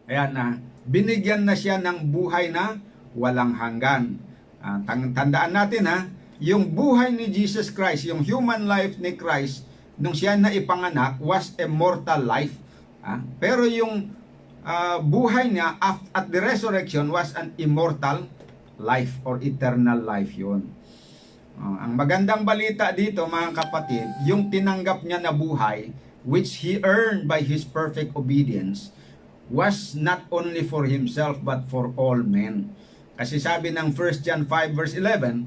[SPEAKER 1] ayan binigyan na siya ng buhay na walang hanggan. Tandaan natin yung buhay ni Jesus Christ, yung human life ni Christ, nung siya na ipanganak, was a mortal life. Pero yung buhay niya at the resurrection was an immortal life or eternal life yun. Ang magandang balita dito mga kapatid, yung tinanggap niya na buhay, which he earned by his perfect obedience, was not only for himself but for all men. Kasi sabi ng 1 John 5 verse 11,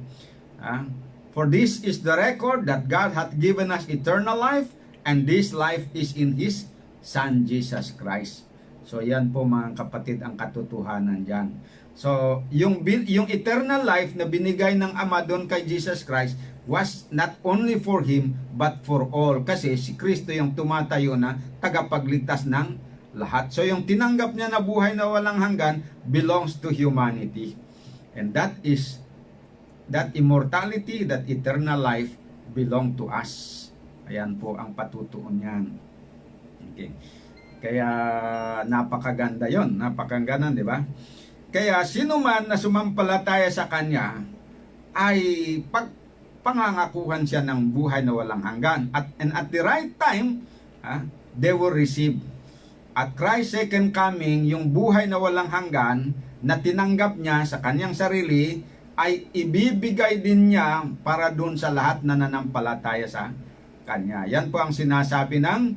[SPEAKER 1] for this is the record that God hath given us eternal life, and this life is in His Son Jesus Christ. So yan po mga kapatid ang katotohanan dyan. So yung eternal life na binigay ng Ama doon kay Jesus Christ was not only for Him but for all. Kasi si Kristo yung tumatayo na tagapagligtas ng lahat. So yung tinanggap niya na buhay na walang hanggan belongs to humanity. And that immortality, that eternal life belong to us. Ayan po ang patutuon niyan. Okay. Kaya napakaganda yon, napakaganda, di ba? Kaya sino man na sumampalataya sa Kanya ay pangangakuhan siya ng buhay na walang hanggan. And at the right time, they will receive. At Christ's second coming, yung buhay na walang hanggan na tinanggap niya sa kanyang sarili ay ibibigay din niya para doon sa lahat na nanampalataya sa Kanya. Yan po ang sinasabi ng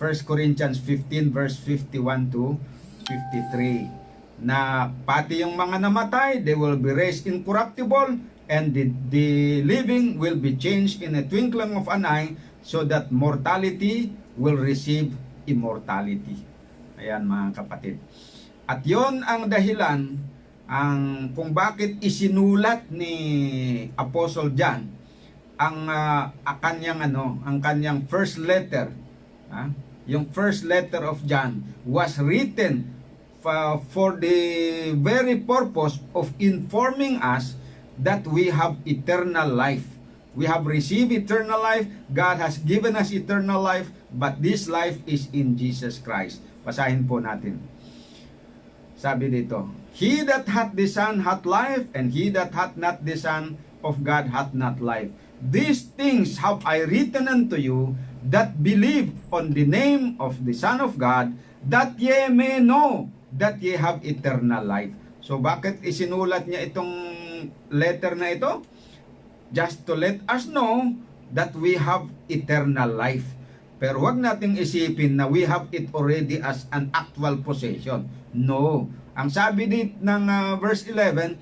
[SPEAKER 1] 1 Corinthians 15 verse 51 to 53. Na pati yung mga namatay, they will be raised incorruptible, and the living will be changed in a twinkling of an eye, so that mortality will receive immortality. Ayan mga kapatid. At yon ang dahilan kung bakit isinulat ni Apostle John ang kanyang first letter. Yung first letter of John was written for the very purpose of informing us that we have eternal life. We have received eternal life. God has given us eternal life, but this life is in Jesus Christ. Basahin po natin. Sabi dito, He that hath the Son hath life, and he that hath not the Son of God hath not life. These things have I written unto you, that believe on the name of the Son of God, that ye may know that ye have eternal life. So bakit isinulat niya itong letter na ito? Just to let us know that we have eternal life. Pero wag nating isipin na we have it already as an actual possession. No. Ang sabi dit ng verse 11,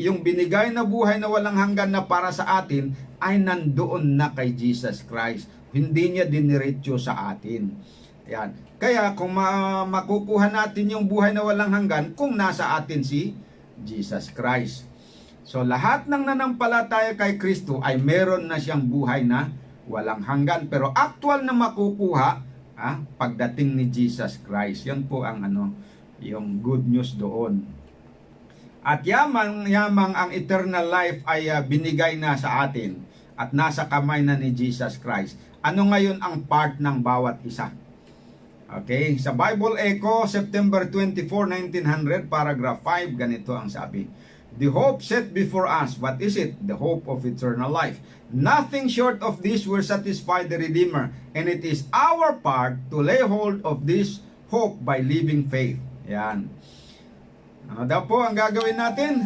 [SPEAKER 1] yung binigay na buhay na walang hanggan na para sa atin ay nandoon na kay Jesus Christ. Hindi niya diniretso sa atin. Yan. Kaya kung makukuha natin yung buhay na walang hanggan kung nasa atin si Jesus Christ. So lahat ng nanampalataya kay Kristo ay meron na siyang buhay na walang hanggan. Pero actual na makukuha pagdating ni Jesus Christ. Yan po ang yung good news doon. At yamang ang eternal life ay binigay na sa atin at nasa kamay na ni Jesus Christ. Ano ngayon ang part ng bawat isa? Okay, sa Bible Echo, September 24, 1900, paragraph 5, ganito ang sabi. The hope set before us, what is it? The hope of eternal life. Nothing short of this will satisfy the Redeemer, and it is our part to lay hold of this hope by living faith. Yan. Ano daw po ang gagawin natin?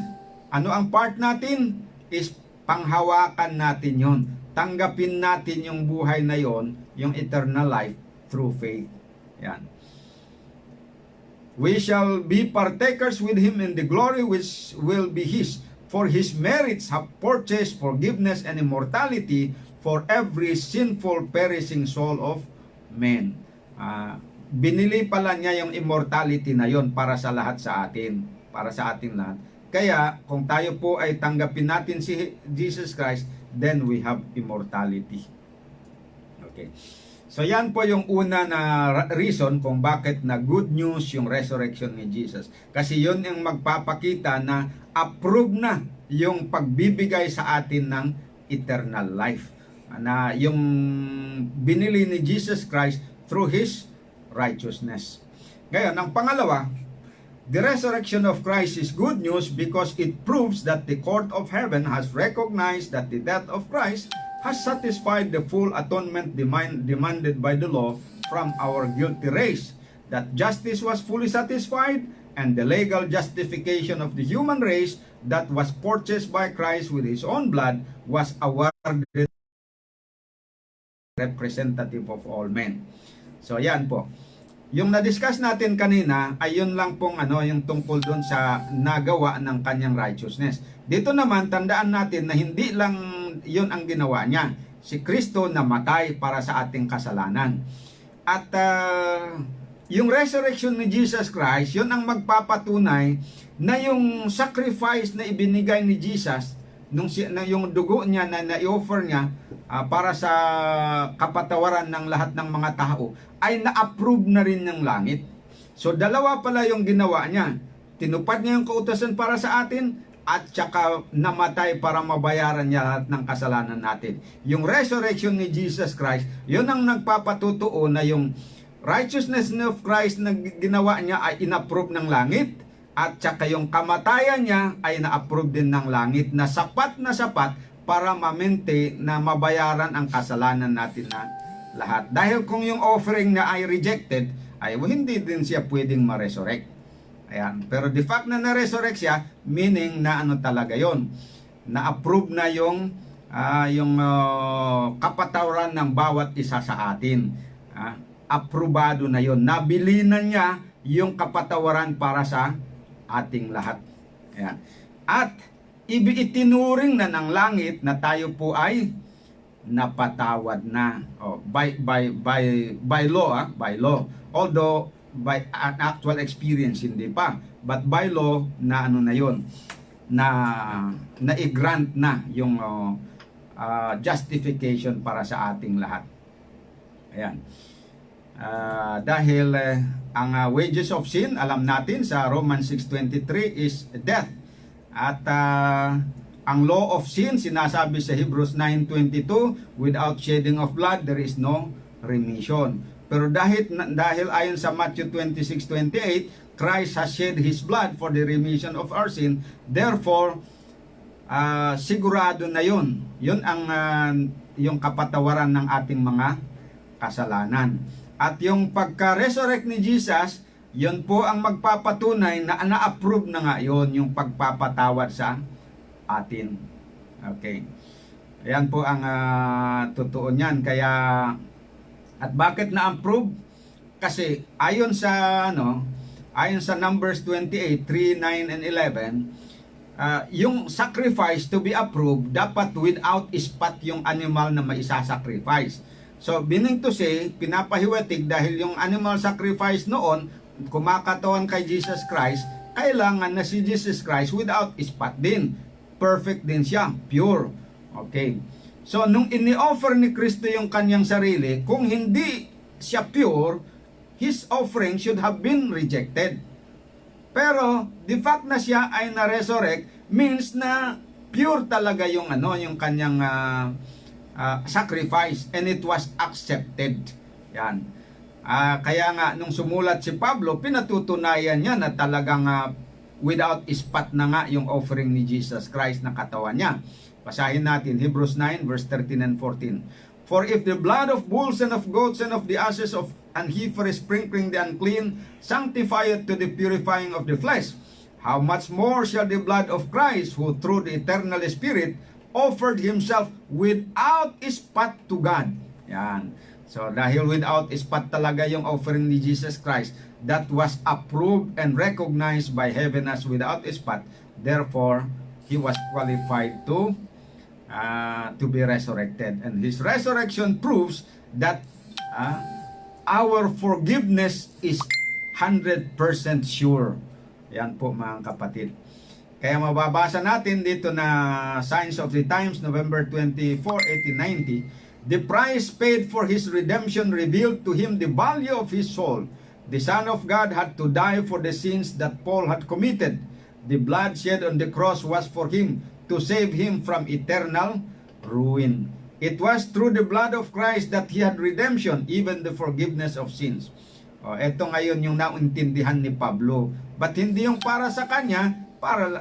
[SPEAKER 1] Ano ang part natin? Is panghawakan natin yon. Tanggapin natin yung buhay na yon, yung eternal life, through faith. Yan. We shall be partakers with Him in the glory which will be His. For His merits have purchased forgiveness and immortality for every sinful perishing soul of men. Binili pala niya yung immortality na yon para sa lahat sa atin. Para sa atin lahat. Kaya kung tayo po ay tanggapin natin si Jesus Christ, then we have immortality. Okay. So yan po yung una na reason kung bakit na good news yung resurrection ni Jesus. Kasi yun yung magpapakita na approve na yung pagbibigay sa atin ng eternal life. Na yung binili ni Jesus Christ through His righteousness. Ngayon, ang pangalawa, the resurrection of Christ is good news because it proves that the court of heaven has recognized that the death of Christ has satisfied the full atonement demanded by the law from our guilty race, that justice was fully satisfied, and the legal justification of the human race that was purchased by Christ with His own blood was awarded representative of all men. So yan po. Yung na-discuss natin kanina ay yun lang pong yung tungkol doon sa nagawa ng kanyang righteousness. Dito naman tandaan natin na hindi lang yun ang ginawa niya. Si Kristo namatay para sa ating kasalanan. At yung resurrection ni Jesus Christ, yun ang magpapatunay na yung sacrifice na ibinigay ni Jesus, yung dugo niya na i-offer niya para sa kapatawaran ng lahat ng mga tao, ay na-approve na rin ng langit. So dalawa pala yung ginawa niya. Tinupad niya yung kautusan para sa atin, at saka namatay para mabayaran niya lahat ng kasalanan natin. Yung resurrection ni Jesus Christ, yun ang nagpapatutuo na yung righteousness of Christ na ginawa niya ay inapprove ng langit, at saka yung kamatayan niya ay na-approve din ng langit na sapat para mamente na mabayaran ang kasalanan natin na lahat. Dahil kung yung offering na ay rejected, ay hindi din siya pwedeng ma-resurrect. Ayan. Pero the fact na na-resurrect siya, meaning na talaga yon, na-approve na yung kapatawaran ng bawat isa sa atin. Aprobado na yon. Nabili na niya yung kapatawaran para sa ating lahat. Ayan. At itinuring na ng langit na tayo po ay napatawad na. By law. Although by an actual experience hindi pa, but by law na na yon, na i-grant na yung justification para sa ating lahat. Ayan. Dahil ang wages of sin, alam natin sa Romans 6:23 is death. At ang law of sin, sinasabi sa Hebrews 9:22, without shedding of blood there is no remission. Pero dahil ayon sa Matthew 26:28, Christ has shed His blood for the remission of our sin. Therefore, sigurado na yun. Yun ang yung kapatawaran ng ating mga kasalanan. At yung pagka-resurrect ni Jesus, yun po ang magpapatunay na na-approve na nga yun, yung pagpapatawad sa atin. Okay. Ayan po ang totoo niyan. Kaya, at bakit na-approve? Kasi ayon sa Numbers 28, 3, 9, and 11, yung sacrifice to be approved, dapat without spot yung animal na maisasacrifice. So, meaning to say, pinapahiwatig dahil yung animal sacrifice noon, kumakatawan kay Jesus Christ, kailangan na si Jesus Christ without spot din. Perfect din siya, pure. Okay. So, nung ini-offer ni Kristo yung kanyang sarili, kung hindi siya pure, His offering should have been rejected. Pero, the fact na siya ay na-resurrect means na pure talaga yung yung kanyang sacrifice, and it was accepted. Yan. Kaya nga, nung sumulat si Pablo, pinatutunayan niya na talagang without spot na nga yung offering ni Jesus Christ na katawan niya. Basahin natin, Hebrews 9, verse 13 and 14. For if the blood of bulls and of goats and of the ashes of an heifer sprinkling the unclean sanctifieth to the purifying of the flesh, how much more shall the blood of Christ, who through the eternal Spirit offered Himself without spot to God. Yan. So, dahil without spot talaga yung offering ni Jesus Christ, that was approved and recognized by heaven as without spot. Therefore, He was qualified to be resurrected. And His resurrection proves that our forgiveness is 100% sure. Yan po mga kapatid. Kaya mababasa natin dito na Signs of the Times, November 24, 1890, the price paid for His redemption revealed to him the value of his soul. The Son of God had to die for the sins that Paul had committed. The blood shed on the cross was for him, to save him from eternal ruin. It was through the blood of Christ that he had redemption, even the forgiveness of sins. Ito ngayon yung nauntindihan ni Pablo. But hindi yung para sa kanya, para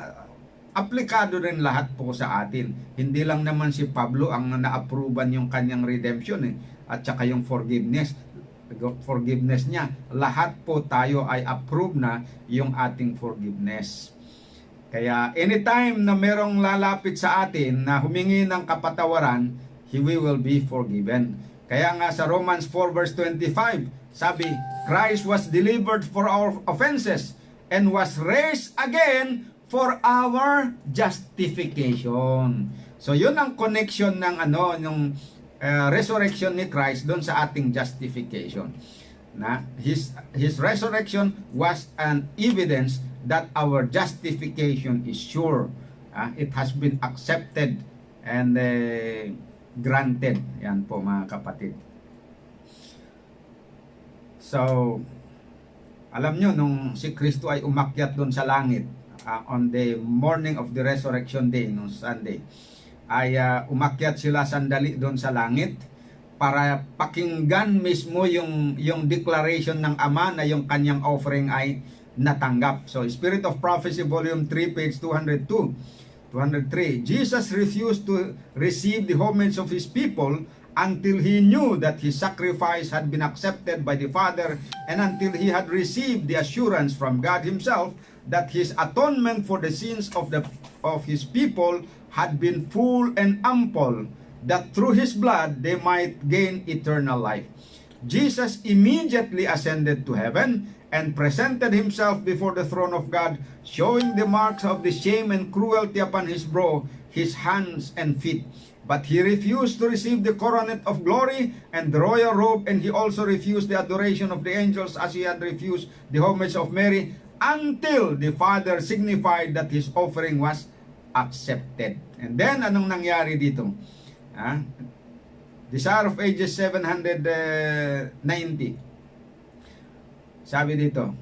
[SPEAKER 1] aplikado rin lahat po sa atin. Hindi lang naman si Pablo ang na-approvean yung kanyang redemption at saka yung forgiveness niya. Lahat po tayo ay approve na yung ating forgiveness. Kaya anytime na merong lalapit sa atin na humingi ng kapatawaran, we will be forgiven. Kaya nga sa Romans 4 verse 25, sabi, Christ was delivered for our offenses and was raised again for our justification. So yun ang connection ng yung resurrection ni Christ doon sa ating justification. Na his resurrection was an evidence that our justification is sure. It has been accepted and granted. Yan po mga kapatid. So alam nyo, nung si Kristo ay umakyat doon sa langit, on the morning of the resurrection day, no Sunday, ay umakyat sila sandali doon sa langit para pakinggan mismo yung declaration ng Ama na yung kanyang offering ay natanggap. So, Spirit of Prophecy, Volume 3, page 203. Jesus refused to receive the homage of His people until He knew that His sacrifice had been accepted by the Father, and until He had received the assurance from God Himself that His atonement for the sins of His people had been full and ample, that through His blood they might gain eternal life. Jesus immediately ascended to heaven and presented Himself before the throne of God, showing the marks of the shame and cruelty upon His brow, His hands and feet. But He refused to receive the coronet of glory and the royal robe, and He also refused the adoration of the angels, as He had refused the homage of Mary, until the Father signified that His offering was accepted. And then, anong nangyari dito? Desire of Ages 790. Sabi dito,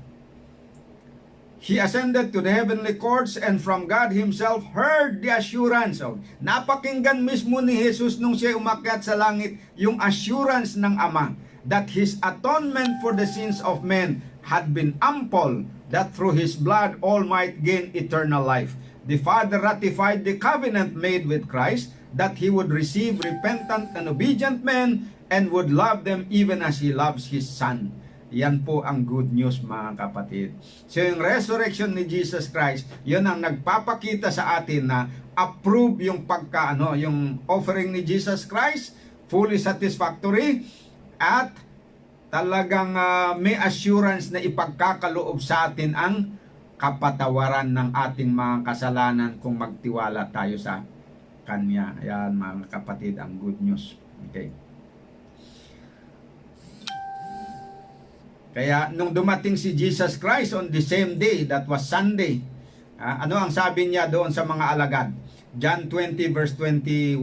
[SPEAKER 1] He ascended to the heavenly courts, and from God Himself heard the assurance of. Napakinggan mismo ni Jesus nung siya umakyat sa langit yung assurance ng Ama that His atonement for the sins of men had been ample, that through His blood all might gain eternal life. The Father ratified the covenant made with Christ, that He would receive repentant and obedient men and would love them even as He loves His Son. Yan po ang good news, mga kapatid. So yung resurrection ni Jesus Christ, yun ang nagpapakita sa atin na approve yung yung offering ni Jesus Christ, fully satisfactory, at talagang may assurance na ipagkakaloob sa atin ang kapatawaran ng ating mga kasalanan kung magtiwala tayo sa Kanya. Yan, mga kapatid, ang good news. Okay. Kaya nung dumating si Jesus Christ on the same day, that was Sunday, ano ang sabi niya doon sa mga alagad? John 20 verse 21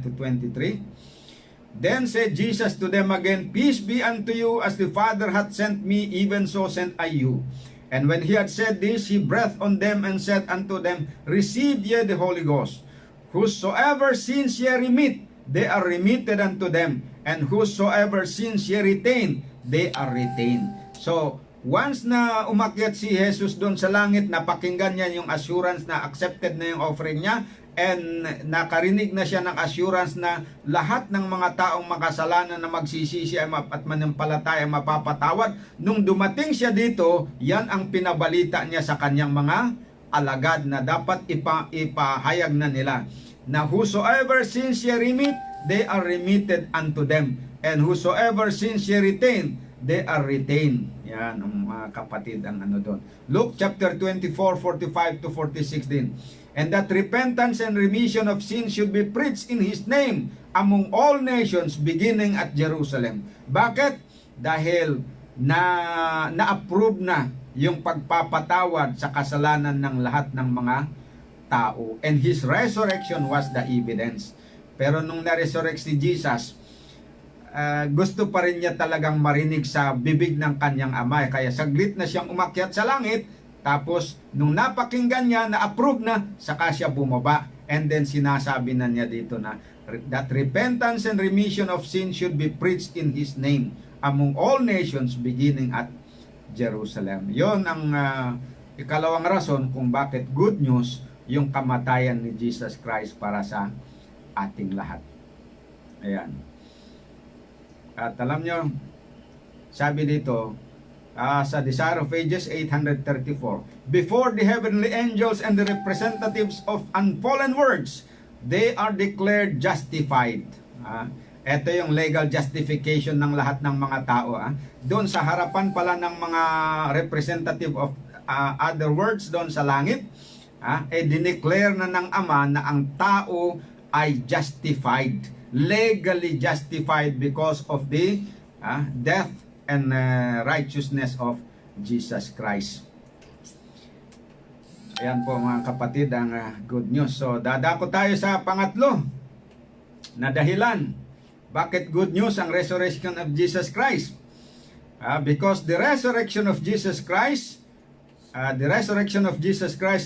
[SPEAKER 1] to 23. Then said Jesus to them again, Peace be unto you, as the Father hath sent me, even so sent I you. And when he had said this, he breathed on them and said unto them, Receive ye the Holy Ghost. Whosoever sins ye remit, they are remitted unto them. And whosoever sins ye retain, they are retained. So, once na umakyat si Jesus doon sa langit, napakinggan niya yung assurance na accepted na yung offering niya, and nakarinig na siya ng assurance na lahat ng mga taong makasalanan na magsisisi at manampalataya mapapatawad. Nung dumating siya dito, yan ang pinabalita niya sa kanyang mga alagad na dapat ipahayag na nila, na whosoever sins ye remit, they are remitted unto them. And whosoever sins ye retain, they are retained. Yan ang mga kapatid ang doon. Luke chapter 24, 45 to 46 din. And that repentance and remission of sins should be preached in His name among all nations, beginning at Jerusalem. Bakit? Dahil na-approve na yung pagpapatawad sa kasalanan ng lahat ng mga tao. And His resurrection was the evidence. Pero nung na-resurrect si Jesus, gusto pa rin niya talagang marinig sa bibig ng kanyang ama. Kaya saglit na siyang umakyat sa langit, tapos nung napakinggan niya, na-approve na, saka siya bumaba. And then sinasabi na niya dito na that repentance and remission of sin should be preached in His name among all nations, beginning at Jerusalem. Yon ang ikalawang rason kung bakit good news yung kamatayan ni Jesus Christ para sa ating lahat. Ayan. At alam nyo, sabi dito, sa Desire of Ages 834, before the heavenly angels and the representatives of unfallen worlds, they are declared justified. Ito yung legal justification ng lahat ng mga tao. Doon sa harapan pala ng mga representative of other worlds doon sa langit, dineclare na ng Ama na ang tao ay justified, legally justified because of the death and righteousness of Jesus Christ. Ayan po mga kapatid ang good news. So dadako tayo sa pangatlo na dahilan bakit good news ang resurrection of Jesus Christ. Because the resurrection of Jesus Christ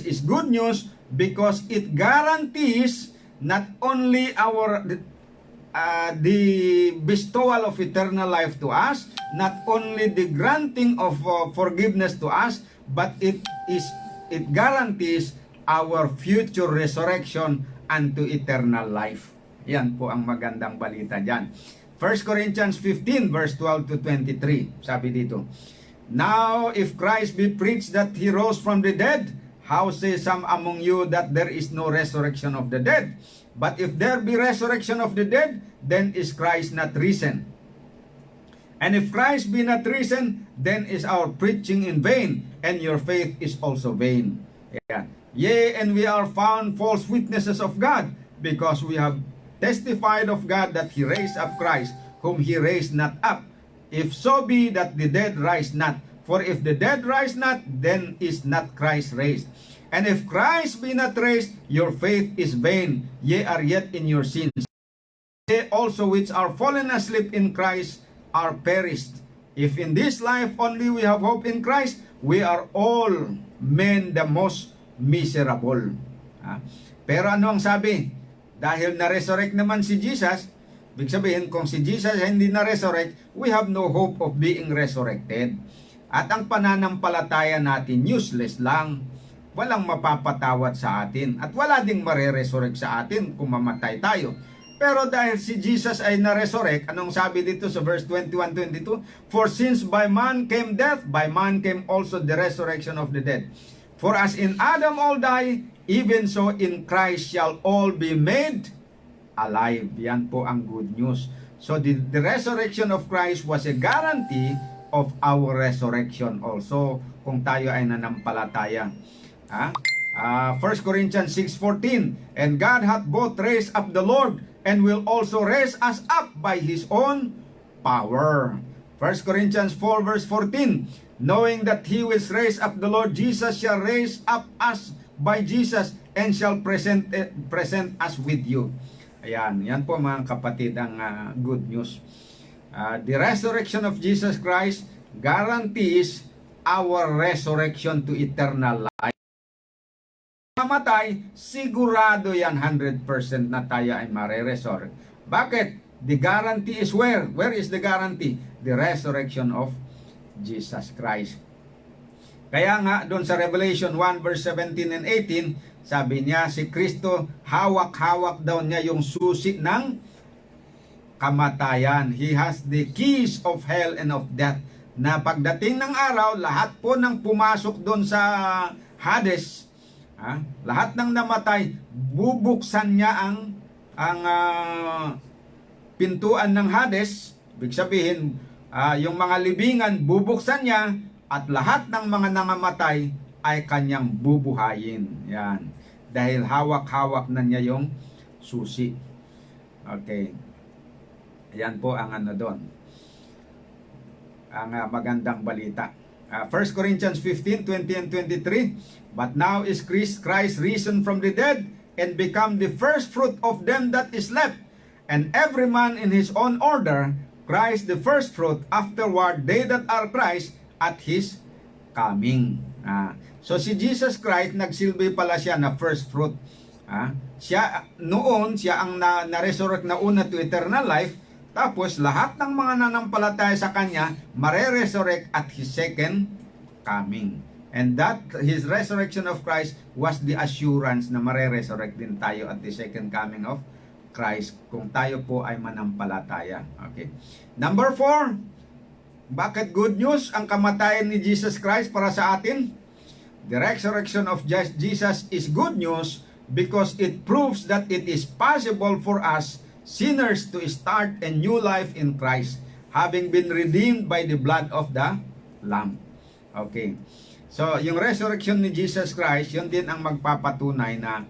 [SPEAKER 1] is good news because it guarantees not only the bestowal of eternal life to us, not only the granting of forgiveness to us, but it guarantees our future resurrection unto eternal life. Yan po ang magandang balita dyan. 1 Corinthians 15 verse 12 to 23, sabi dito, Now if Christ be preached that He rose from the dead, how say some among you that there is no resurrection of the dead? But if there be resurrection of the dead, then is Christ not risen? And if Christ be not risen, then is our preaching in vain, and your faith is also vain. Yea, and we are found false witnesses of God, because we have testified of God that He raised up Christ, whom He raised not up. If so be that the dead rise not. For if the dead rise not, then is not Christ raised. And if Christ be not raised, your faith is vain, ye are yet in your sins. They also which are fallen asleep in Christ are perished. If in this life only we have hope in Christ, we are all men the most miserable. Pero ano ang sabi? Dahil na-resurrect naman si Jesus, ibig sabihin kung si Jesus hindi na-resurrect, we have no hope of being resurrected. At ang pananampalataya natin useless lang. Walang mapapatawad sa atin. At wala ding mare-resurrect sa atin kung mamatay tayo. Pero dahil si Jesus ay na-resurrect, anong sabi dito sa verse 21-22? For since by man came death, by man came also the resurrection of the dead. For as in Adam all die, even so in Christ shall all be made alive. Yan po ang good news. So the resurrection of Christ was a guarantee of our resurrection also kung tayo ay nanampalataya. 1 Corinthians 6:14, and God hath both raised up the Lord and will also raise us up by His own power. 1 Corinthians 4 verse 14, knowing that He will raise up the Lord Jesus shall raise up us by Jesus and shall present us with you. Ayan, yan po mga kapatid ang good news. The resurrection of Jesus Christ guarantees our resurrection to eternal life. Mamatay, sigurado yan 100% na tayo ay mare-resurrect. Bakit? The guarantee is where? Where is the guarantee? The resurrection of Jesus Christ. Kaya nga, doon sa Revelation 1 verse 17 and 18, sabi niya, si Kristo, hawak-hawak daw niya yung susi ng kamatayan. He has the keys of hell and of death. Na pagdating ng araw, lahat po ng pumasok doon sa Hades, lahat ng namatay, bubuksan niya ang pintuan ng Hades. Ibig sabihin, yung mga libingan, bubuksan niya, at lahat ng mga nangamatay ay kanyang bubuhayin. Yan. Dahil hawak-hawak na niya yung susi. Okay. Yan po ang ano doon. Ang magandang balita. 1 Corinthians 15, 20 and 23. But now is Christ risen from the dead and become the first fruit of them that is left. And every man in his own order, Christ the first fruit, afterward they that are Christ at His coming. So si Jesus Christ, nagsilbi pala siya na first fruit. Siya ang na-resurrect na una to eternal life. Tapos lahat ng mga nanampalataya sa Kanya, mare-resurrect at His second coming. And that, His resurrection of Christ was the assurance na mare-resurrect din tayo at the second coming of Christ kung tayo po ay manampalataya. Okay. Number 4, bakit good news ang kamatayan ni Jesus Christ para sa atin? The resurrection of Jesus is good news because it proves that it is possible for us sinners to start a new life in Christ, having been redeemed by the blood of the Lamb. Okay. So, yung resurrection ni Jesus Christ, yun din ang magpapatunay na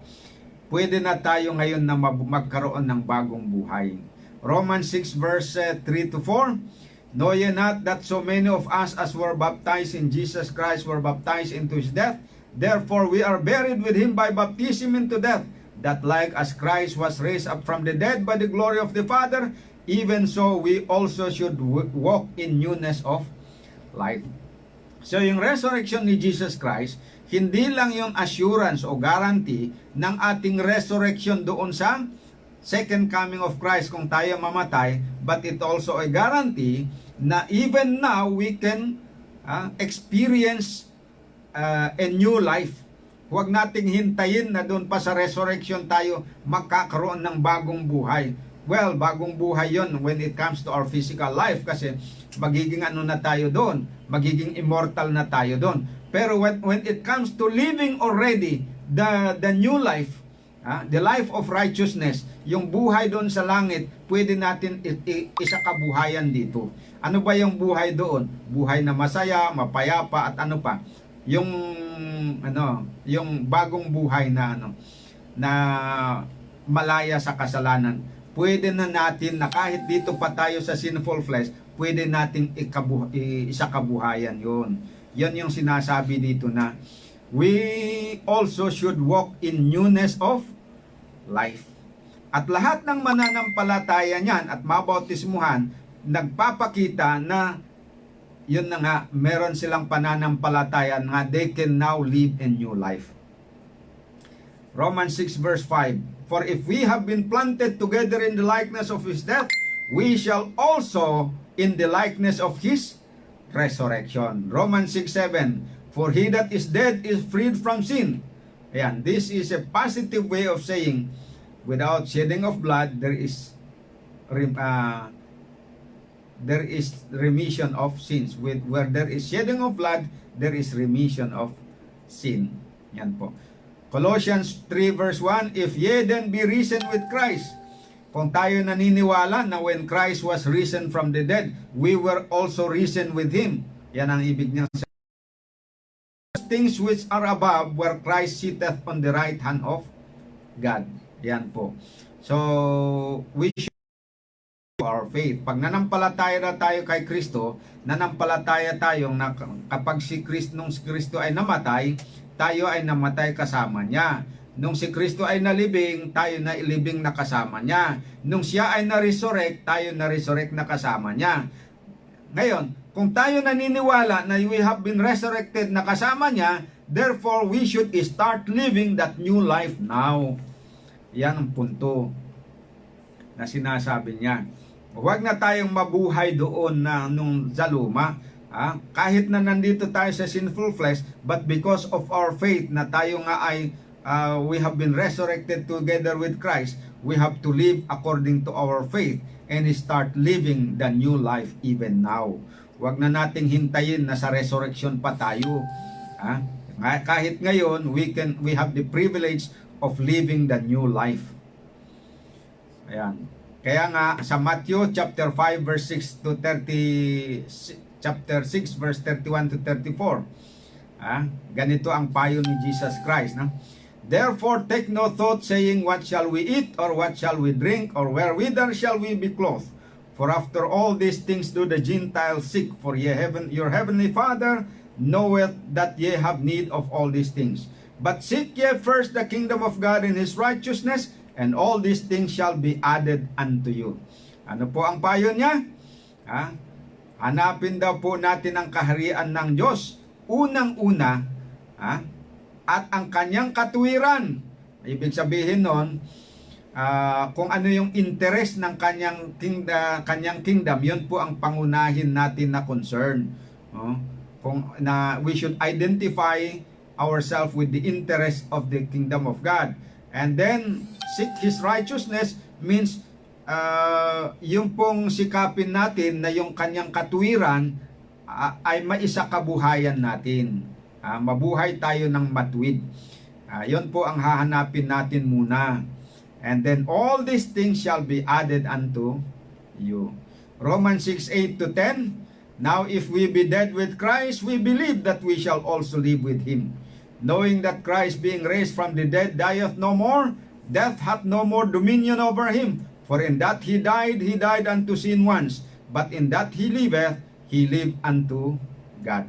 [SPEAKER 1] pwede na tayo ngayon na magkaroon ng bagong buhay. Romans 6 verse 3 to 4, know ye not that so many of us as were baptized in Jesus Christ were baptized into His death? Therefore we are buried with Him by baptism into death, that like as Christ was raised up from the dead by the glory of the Father, even so we also should walk in newness of life. So yung resurrection ni Jesus Christ, hindi lang yung assurance o guarantee ng ating resurrection doon sa second coming of Christ kung tayo mamatay, but it also a guarantee na even now we can experience a new life. Huwag nating hintayin na doon pa sa resurrection tayo magkakaroon ng bagong buhay. Well, bagong buhay yon when it comes to our physical life kasi magiging ano na tayo doon, magiging immortal na tayo doon. Pero when it comes to living already the new life, the life of righteousness, yung buhay doon sa langit, pwede natin isakabuhayan dito. Ano ba yung buhay doon? Buhay na masaya, mapayapa at ano pa? Yung bagong buhay na na malaya sa kasalanan. Pwede na natin na kahit dito pa tayo sa sinful flesh, pwede nating isakabuhayan yun. Yan yung sinasabi dito na we also should walk in newness of life. At lahat ng mananampalataya niyan at mabautismuhan, nagpapakita na yun na nga, meron silang pananampalataya na they can now live a new life. Romans 6 verse 5, for if we have been planted together in the likeness of His death, we shall also in the likeness of His resurrection. Romans 6:7, for he that is dead is freed from sin. Ayan, this is a positive way of saying Without shedding of blood, there is remission of sins. Where there is shedding of blood, there is remission of sin. Yan po. Colossians 3 verse 1, if ye then be risen with Christ. Kung tayo naniniwala na when Christ was risen from the dead, we were also risen with Him. Yan ang ibig niya. Things which are above, where Christ sitteth on the right hand of God. Yan po. So, we should our faith. Pag nanampalataya na tayo kay Kristo, nanampalataya tayong na kapag si Kristo ay namatay, tayo ay namatay kasama niya. Nung si Kristo ay nalibing, tayo na ilibing na kasama niya. Nung siya ay na-resurrect, tayo na-resurrect na kasama niya. Ngayon, kung tayo naniniwala na we have been resurrected na kasama niya, therefore we should start living that new life now. Yan ang punto na sinasabi niya. Huwag na tayong mabuhay doon na nung sa luma. Kahit na nandito tayo sa sinful flesh, but because of our faith na tayo nga ay we have been resurrected together with Christ, we have to live according to our faith and start living the new life even now. Huwag na nating hintayin na sa resurrection pa tayo. Kahit ngayon, we have the privilege of living the new life. Ayan. Kaya nga sa Matthew chapter 5 verse 6 to 30, chapter 6 verse 31 to 34, ganito ang payo ni Jesus Christ, no? Therefore take no thought, saying, what shall we eat, or what shall we drink, or wherewithal shall we be clothed? For after all these things do the Gentiles seek, for your heavenly Father knoweth that ye have need of all these things. But seek ye first the kingdom of God and His righteousness, and all these things shall be added unto you. Ano po ang payo niya? Hanapin daw po natin ang kaharian ng Diyos. Unang-una, at ang kanyang katuwiran. Ibig sabihin nun, kung ano yung interest ng kanyang kingdom, yun po ang pangunahin natin na concern. We should identify ourselves with the interest of the kingdom of God. And then, seek His righteousness means yung pong sikapin natin na yung kanyang katuwiran ay maisakabuhayan natin. Mabuhay tayo ng matuwid. Yun po ang hahanapin natin muna. And then all these things shall be added unto you. Romans 6:8 to 10. Now if we be dead with Christ, we believe that we shall also live with Him. Knowing that Christ being raised from the dead dieth no more, death hath no more dominion over Him. For in that He died unto sin once, but in that He liveth, He lived unto God.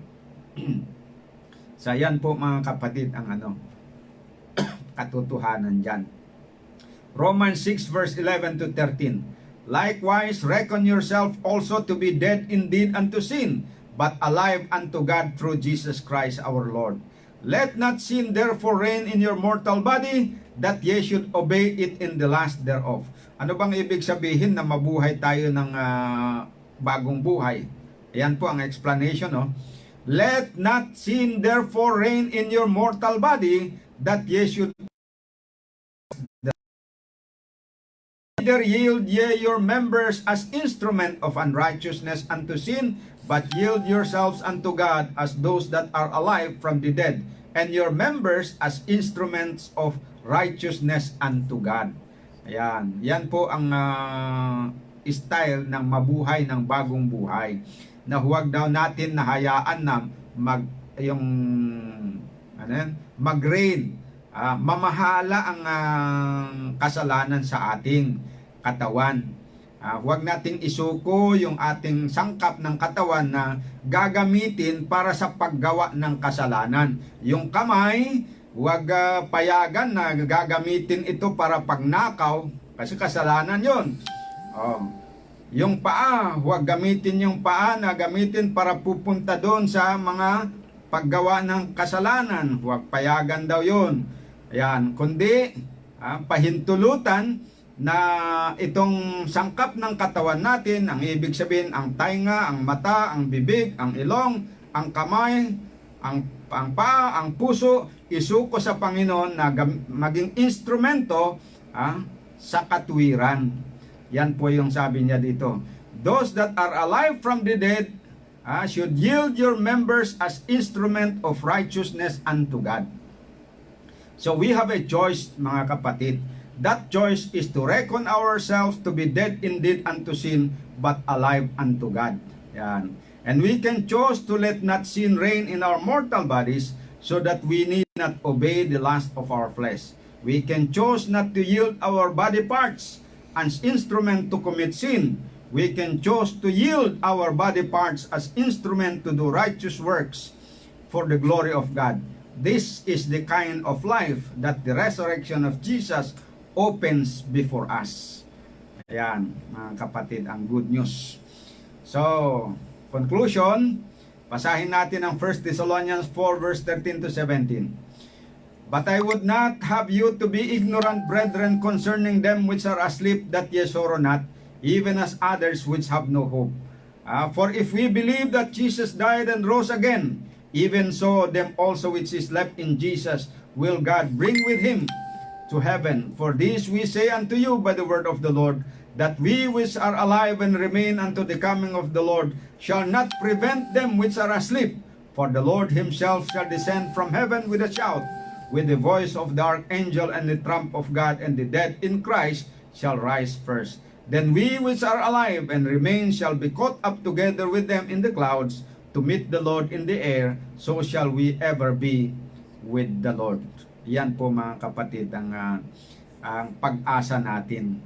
[SPEAKER 1] So yan po mga kapatid ang katotohanan dyan. Romans 6 verse 11 to 13. Likewise reckon yourself also to be dead indeed unto sin, but alive unto God through Jesus Christ our Lord. Let not sin therefore reign in your mortal body, that ye should obey it in the lust thereof. Ano bang ibig sabihin na mabuhay tayo ng bagong buhay? Ayan po ang explanation, no? Let not sin therefore reign in your mortal body, that ye should neither yield ye your members as instrument of unrighteousness unto sin, but yield yourselves unto God as those that are alive from the dead, and your members as instruments of righteousness unto God. Ayan. Yan po ang style ng mabuhay ng bagong buhay. Na huwag daw natin nahayaan na mag-reign, mamahala ang kasalanan sa ating katawan. Huwag nating isuko yung ating sangkap ng katawan na gagamitin para sa paggawa ng kasalanan. Yung kamay, huwag payagan na gagamitin ito para pagnakaw, kasi kasalanan yun. Yung paa, huwag gamitin yung paa na gamitin para pupunta doon sa mga paggawa ng kasalanan. Huwag payagan daw yun. Ayan, kundi pahintulutan na itong sangkap ng katawan natin, ang ibig sabihin, ang tainga, ang mata, ang bibig, ang ilong, ang kamay, ang paa, ang puso, isuko sa Panginoon na maging instrumento sa katuwiran. Yan po yung sabi niya dito. Those that are alive from the dead should yield your members as instrument of righteousness unto God. So we have a choice, mga kapatid. That choice is to reckon ourselves to be dead indeed unto sin, but alive unto God. Yan. And we can choose to let not sin reign in our mortal bodies, so that we need not obey the lust of our flesh. We can choose not to yield our body parts as instrument to commit sin. We can choose to yield our body parts as instrument to do righteous works for the glory of God. This is the kind of life that the resurrection of Jesus opens before us. Ayan, mga kapatid, ang good news. So, conclusion, basahin natin ang 1 Thessalonians 4 verse 13 to 17. But I would not have you to be ignorant, brethren, concerning them which are asleep, that ye sorrow not, even as others which have no hope. For if we believe that Jesus died and rose again, even so them also which is left in Jesus will God bring with him to heaven. For this we say unto you by the word of the Lord, that we which are alive and remain unto the coming of the Lord shall not prevent them which are asleep. For the Lord himself shall descend from heaven with a shout, with the voice of the archangel and the trump of God, and the dead in Christ shall rise first. Then we which are alive and remain shall be caught up together with them in the clouds to meet the Lord in the air, so shall we ever be with the Lord. Yan po, mga kapatid, ang pag-asa natin.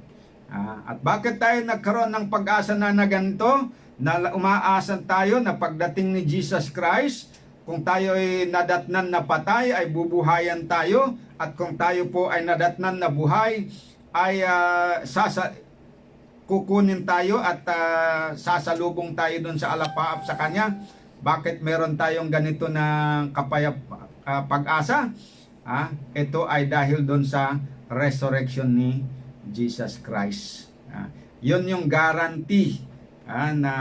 [SPEAKER 1] At bakit tayo nagkaroon ng pag-asa na ganito? Na umaasa tayo na pagdating ni Jesus Christ, kung tayo ay nadatnan na patay, ay bubuhayan tayo. At kung tayo po ay nadatnan na buhay, ay kukunin tayo at sasalubong tayo doon sa alapaap sa Kanya. Bakit meron tayong ganito na pag-asa? Ito ay dahil doon sa resurrection ni Jesus Christ. Yun yung guarantee na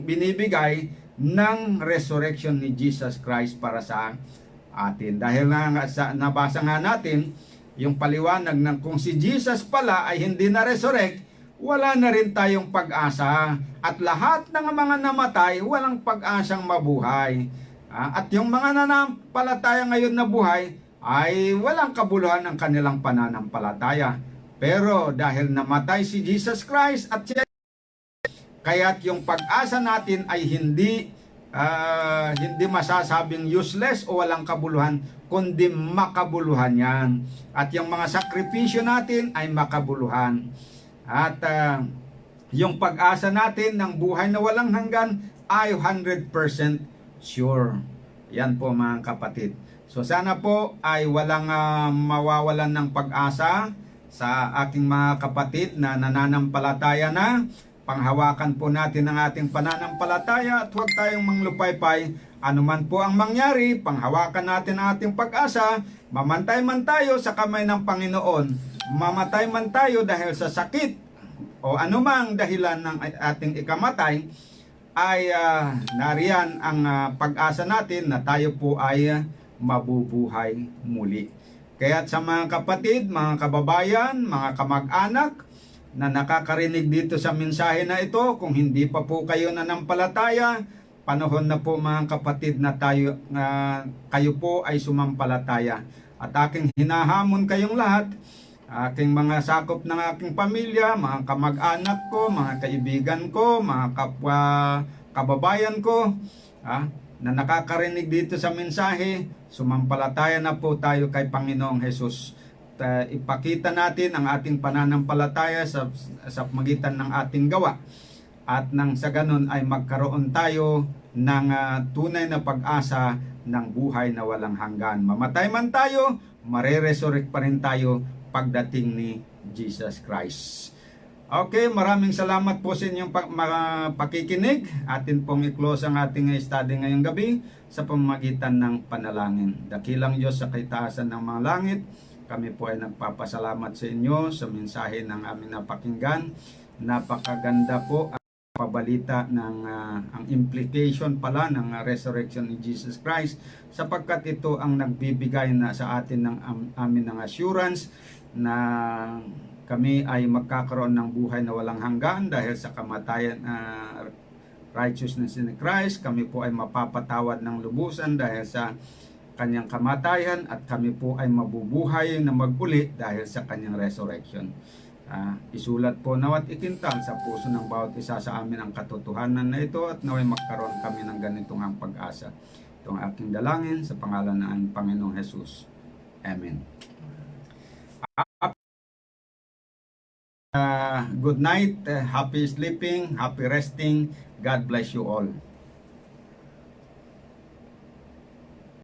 [SPEAKER 1] binibigay ng resurrection ni Jesus Christ para sa atin. Dahil nabasa nga natin yung paliwanag ng kung si Jesus pala ay hindi na-resurrect, wala na rin tayong pag-asa. At lahat ng mga namatay, walang pag-asang mabuhay. At yung mga nanampalataya ngayon na buhay, ay walang kabuluhan ng kanilang pananampalataya. Pero dahil namatay si Jesus Christ at siya, kaya't yung pag-asa natin ay hindi masasabing useless o walang kabuluhan, kundi makabuluhan yan. At yung mga sakripisyo natin ay makabuluhan. At yung pag-asa natin ng buhay na walang hanggan ay 100% sure. Yan po, mga kapatid. So sana po ay walang mawawalan ng pag-asa sa aking mga kapatid na nananampalataya na. Panghawakan po natin ang ating pananampalataya at huwag tayong manglupaypay. Ano man po ang mangyari, panghawakan natin ang ating pag-asa. Mamantay man tayo sa kamay ng Panginoon. Mamatay man tayo dahil sa sakit o anumang dahilan ng ating ikamatay, ay nariyan ang pag-asa natin na tayo po ay mabubuhay muli. Kaya sa mga kapatid, mga kababayan, mga kamag-anak na nakakarinig dito sa mensahe na ito, kung hindi pa po kayo nanampalataya, panahon na po, mga kapatid, na kayo po ay sumampalataya. At aking hinahamon kayong lahat, aking mga sakop ng aking pamilya, mga kamag-anak ko, mga kaibigan ko, mga kapwa kababayan ko, na nakakarinig dito sa mensahe, sumampalataya na po tayo kay Panginoong Hesus. Ipakita natin ang ating pananampalataya sa magitan ng ating gawa. At nang sa ganun ay magkaroon tayo ng tunay na pag-asa ng buhay na walang hanggan. Mamatay man tayo, mareresurrect pa rin tayo pagdating ni Jesus Christ. Okay, maraming salamat po sa inyong pakikinig. Atin pong i-close ang ating study ngayong gabi sa pamamagitan ng panalangin. Dakilang Diyos sa kaitaasan ng mga langit, kami po ay nagpapasalamat sa inyo sa mensahe ng aming napakinggan. Napakaganda po ang pabalita ng ang implication pala ng resurrection ni Jesus Christ, sapagkat ito ang nagbibigay na sa atin ng amin ng assurance na kami ay magkakaroon ng buhay na walang hanggan dahil sa kamatayan, righteousness in Christ. Kami po ay mapapatawad ng lubusan dahil sa kanyang kamatayan, at kami po ay mabubuhay na maguli dahil sa kanyang resurrection. Isulat po nawat ikintal sa puso ng bawat isa sa amin ang katotohanan na ito, at naway magkaroon kami ng ganitong ang pag-asa. Itong aking dalangin sa pangalan ng Panginoong Jesus. Amen. Good night, happy sleeping, happy resting. God bless you all.